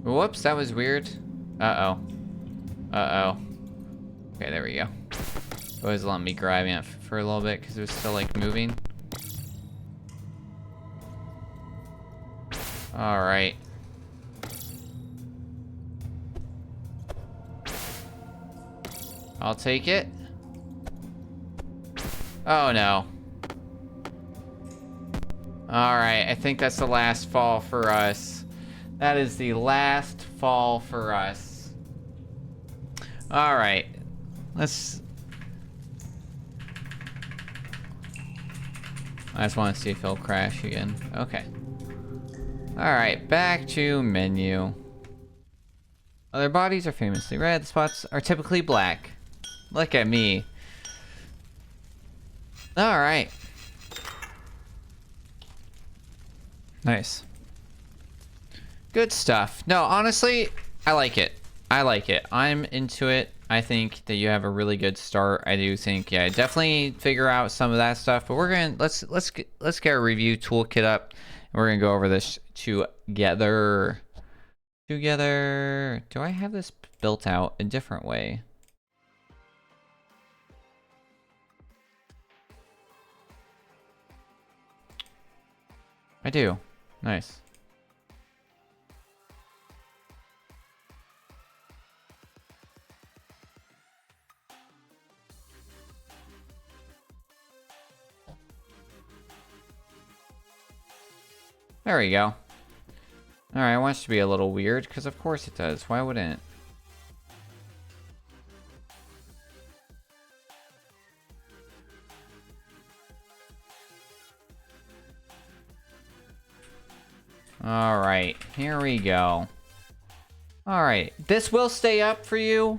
Whoops, that was weird. Uh-oh. Uh-oh. Okay, there we go. It was letting me grab it for a little bit because it was still like moving. All right. I'll take it. Oh no. All right, I think that's the last fall for us. That is the last fall for us. All right, let's. I just want to see if he'll crash again. Okay. All right, back to menu. Other bodies are famously red. The spots are typically black. Look at me. All right. Nice. Good stuff. No, honestly, I like it. I like it. I'm into it. I think that you have a really good start. I do think, yeah, definitely figure out some of that stuff. But we're gonna let's get our review toolkit up. And we're gonna go over this together. Do I have this built out a different way? I do. Nice. There we go. Alright, I want it to be a little weird, because of course it does. Why wouldn't it? Alright, here we go. Alright, this will stay up for you,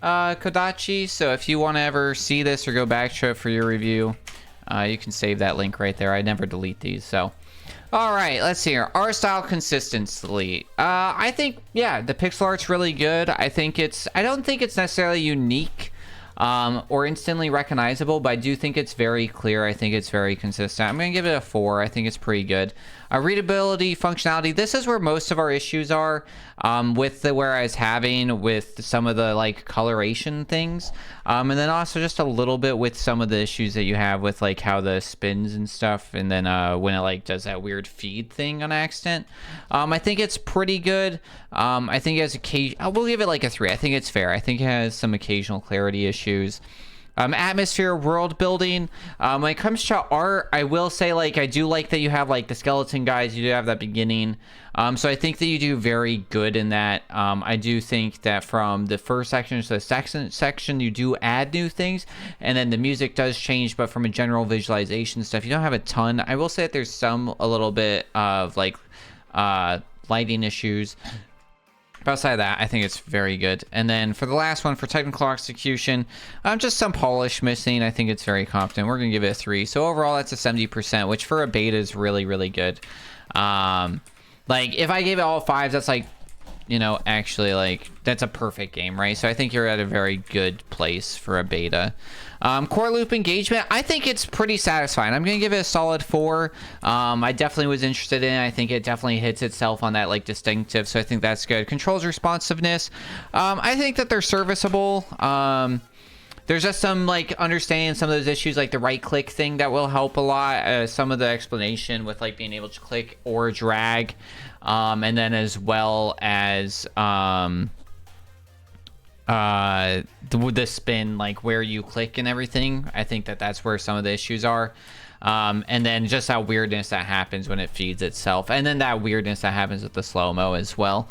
Kodachi, so if you want to ever see this or go back to it for your review, you can save that link right there. I never delete these, so. Alright, let's see here. Art style consistently. I think, yeah, the pixel art's really good. I don't think it's necessarily unique or instantly recognizable, but I do think it's very clear. I think it's very consistent. I'm going to give it a 4. I think it's pretty good. Readability, functionality. This is where most of our issues are with where I was having with some of the like coloration things. And then also just a little bit with some of the issues that you have with like how the spins and stuff. And then when it like does that weird feed thing on accident. I think it's pretty good. I think it has we'll give it like a 3. I think it's fair. I think it has some occasional clarity issues. Atmosphere, world building. When it comes to art, I will say, like, I do like that you have, like, the skeleton guys. You do have that beginning. So I think that you do very good in that. I do think that from the first section to the second section, you do add new things. And then the music does change, but from a general visualization stuff, you don't have a ton. I will say that there's a little bit of, like, lighting issues. But outside of that, I think it's very good. And then for the last one, for technical execution, just some polish missing. I think it's very competent. We're going to give it a 3. So overall, that's a 70%, which for a beta is really, really good. Like, if I gave it all 5s, that's like you know, actually, like, that's a perfect game, right? So I think you're at a very good place for a beta. Core loop engagement, I think it's pretty satisfying. I'm gonna give it a solid 4. I definitely was interested in it. I think it definitely hits itself on that, like, distinctive, so I think that's good. Controls responsiveness, I think that they're serviceable. There's just some, like, understanding some of those issues, like the right click thing that will help a lot. Some of the explanation with, like, being able to click or drag, and then as well as the spin, like where you click and everything. I think that that's where some of the issues are. And then just that weirdness that happens when it feeds itself, and then that weirdness that happens with the slow-mo as well.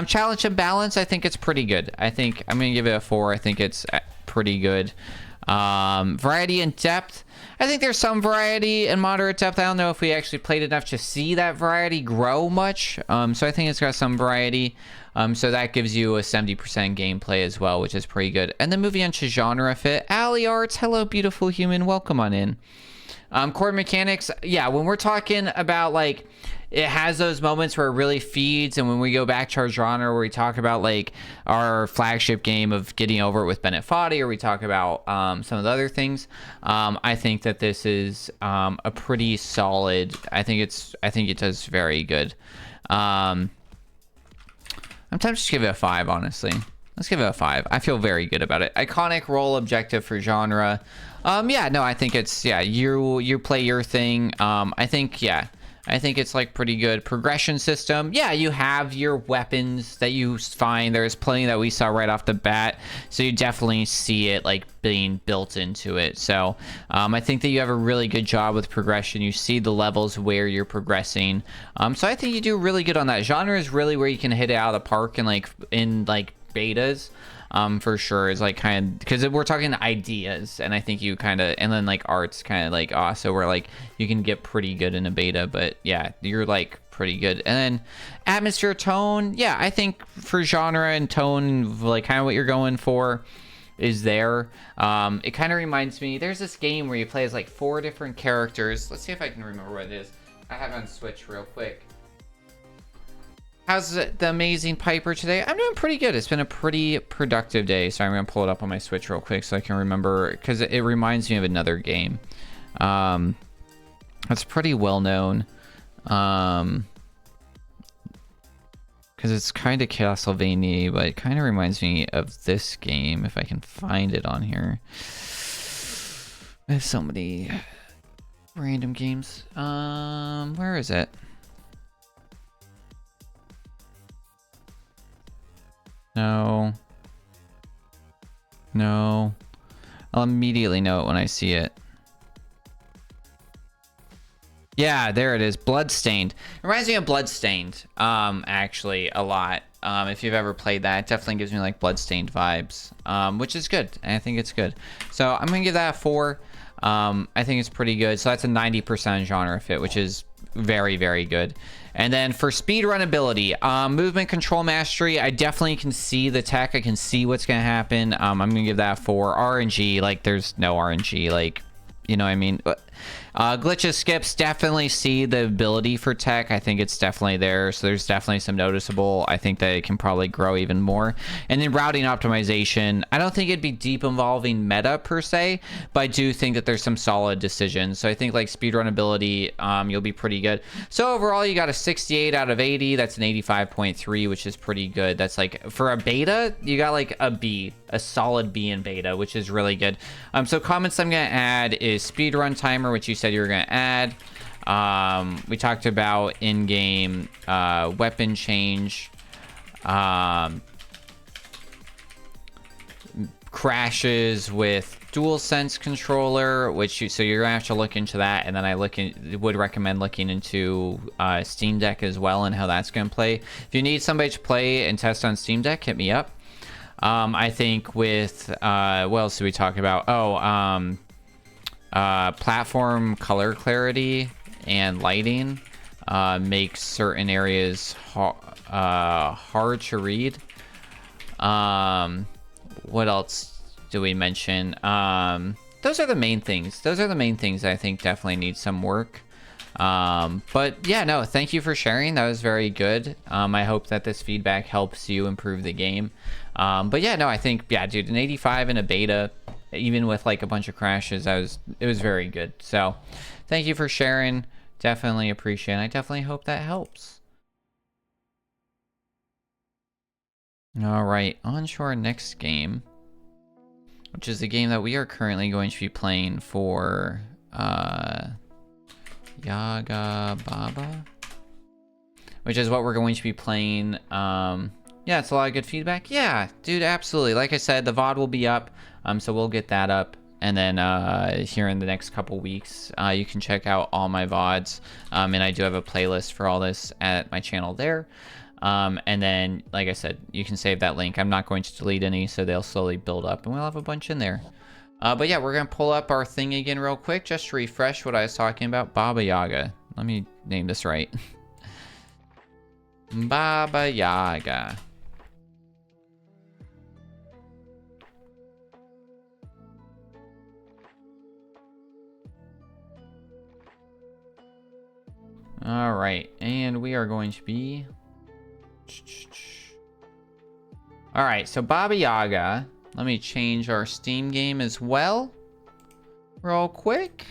Challenge and balance, I think it's pretty good. I think I'm gonna give it a 4. I think it's pretty good. Variety and depth, I think there's some variety and moderate depth. I don't know if we actually played enough to see that variety grow much, so I think it's got some variety. So that gives you a 70% gameplay as well, which is pretty good. And then moving on to genre fit, Alley Arts, hello beautiful human, welcome on in. Core mechanics, yeah, when we're talking about, like, it has those moments where it really feeds, and when we go back to our genre where we talk about, like, our flagship game of getting over it with Bennett Foddy, or we talk about some of the other things, I think that this is a pretty solid, I think it does very good. I'm tempted to give it a 5, honestly. Let's give it a 5. I feel very good about it. Iconic role objective for genre. Yeah, no, I think it's, yeah, you play your thing. I think, yeah, I think it's, like, pretty good. Progression system, yeah, you have your weapons that you find. There's plenty that we saw right off the bat, so you definitely see it, like, being built into it. So I think that you have a really good job with progression. You see the levels where you're progressing. So I think you do really good on that. Genre is really where you can hit it out of the park, and, like, in, like, betas. For sure, is, like, kind of, because we're talking ideas, and I think you kind of, and then, like, art's kind of, like, also where, like, you can get pretty good in a beta, but yeah, you're, like, pretty good. And then atmosphere, tone, yeah, I think for genre and tone, like, kind of what you're going for is there. It kind of reminds me, there's this game where you play as, like, 4 different characters. Let's see if I can remember what it is. I have it on Switch real quick. How's the amazing Piper today? I'm doing pretty good. It's been a pretty productive day. So I'm going to pull it up on my Switch real quick so I can remember, because it reminds me of another game. It's pretty well known. Because it's kind of Castlevania, but it kind of reminds me of this game, if I can find it on here. I have so many random games. Where is it? No. I'll immediately know it when I see it. Yeah, there it is. Bloodstained. It reminds me of Bloodstained, actually, a lot. If you've ever played that, it definitely gives me, like, Bloodstained vibes, which is good. I think it's good. So I'm going to give that a 4. I think it's pretty good. So that's a 90% genre fit, which is very, very good. And then for speedrun ability, movement control mastery, I definitely can see the tech. I can see what's going to happen. I'm going to give that 4. RNG, like, there's no RNG, like, you know what I mean? Glitches, skips, definitely see the ability for tech. I think it's definitely there, so there's definitely some noticeable. I think that it can probably grow even more. And then routing optimization, I don't think it'd be deep involving meta per se, but I do think that there's some solid decisions. So I think, like, speedrun ability, you'll be pretty good. So overall, you got a 68 out of 80. That's an 85.3, which is pretty good. That's, like, for a beta, you got, like, a B, a solid B in beta, which is really good. So comments I'm going to add is speedrun timer, which you said you were going to add. We talked about in-game weapon change, crashes with DualSense controller, so you're gonna have to look into that. And then I would recommend looking into Steam Deck as well, and how that's gonna play. If you need somebody to play and test on Steam Deck, hit me up. I think with what else did we talk about? Platform color clarity and lighting makes certain areas hard to read. What else do we mention? Those are the main things. I think definitely need some work. But yeah, no, thank you for sharing. That was very good. I hope that this feedback helps you improve the game. But yeah, no, I think, yeah, dude, an 85 in a beta, even with like a bunch of crashes, it was very good. So thank you for sharing. Definitely appreciate it. I definitely hope that helps. All right, on to our next game, which is a game that we are currently going to be playing for Yaga Baba, which is what we're going to be playing. Yeah, it's a lot of good feedback. Yeah, dude, absolutely. Like I said, the VOD will be up, so we'll get that up. And then here in the next couple weeks, you can check out all my VODs. And I do have a playlist for all this at my channel there. And then, like I said, you can save that link. I'm not going to delete any, so they'll slowly build up, and we'll have a bunch in there. But yeah, we're going to pull up our thing again real quick, just to refresh what I was talking about. Baba Yaga. Let me name this right. Baba Yaga. All right, and we are going to be... All right, so Baba Yaga. Let me change our Steam game as well, real quick.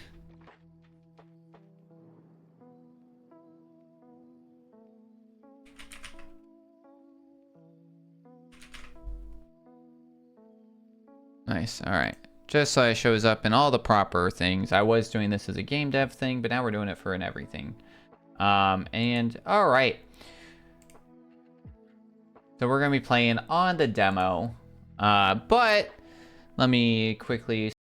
Nice, all right. Just so it shows up in all the proper things. I was doing this as a game dev thing, but now we're doing it for an everything. And all right. So we're gonna be playing on the demo, but let me quickly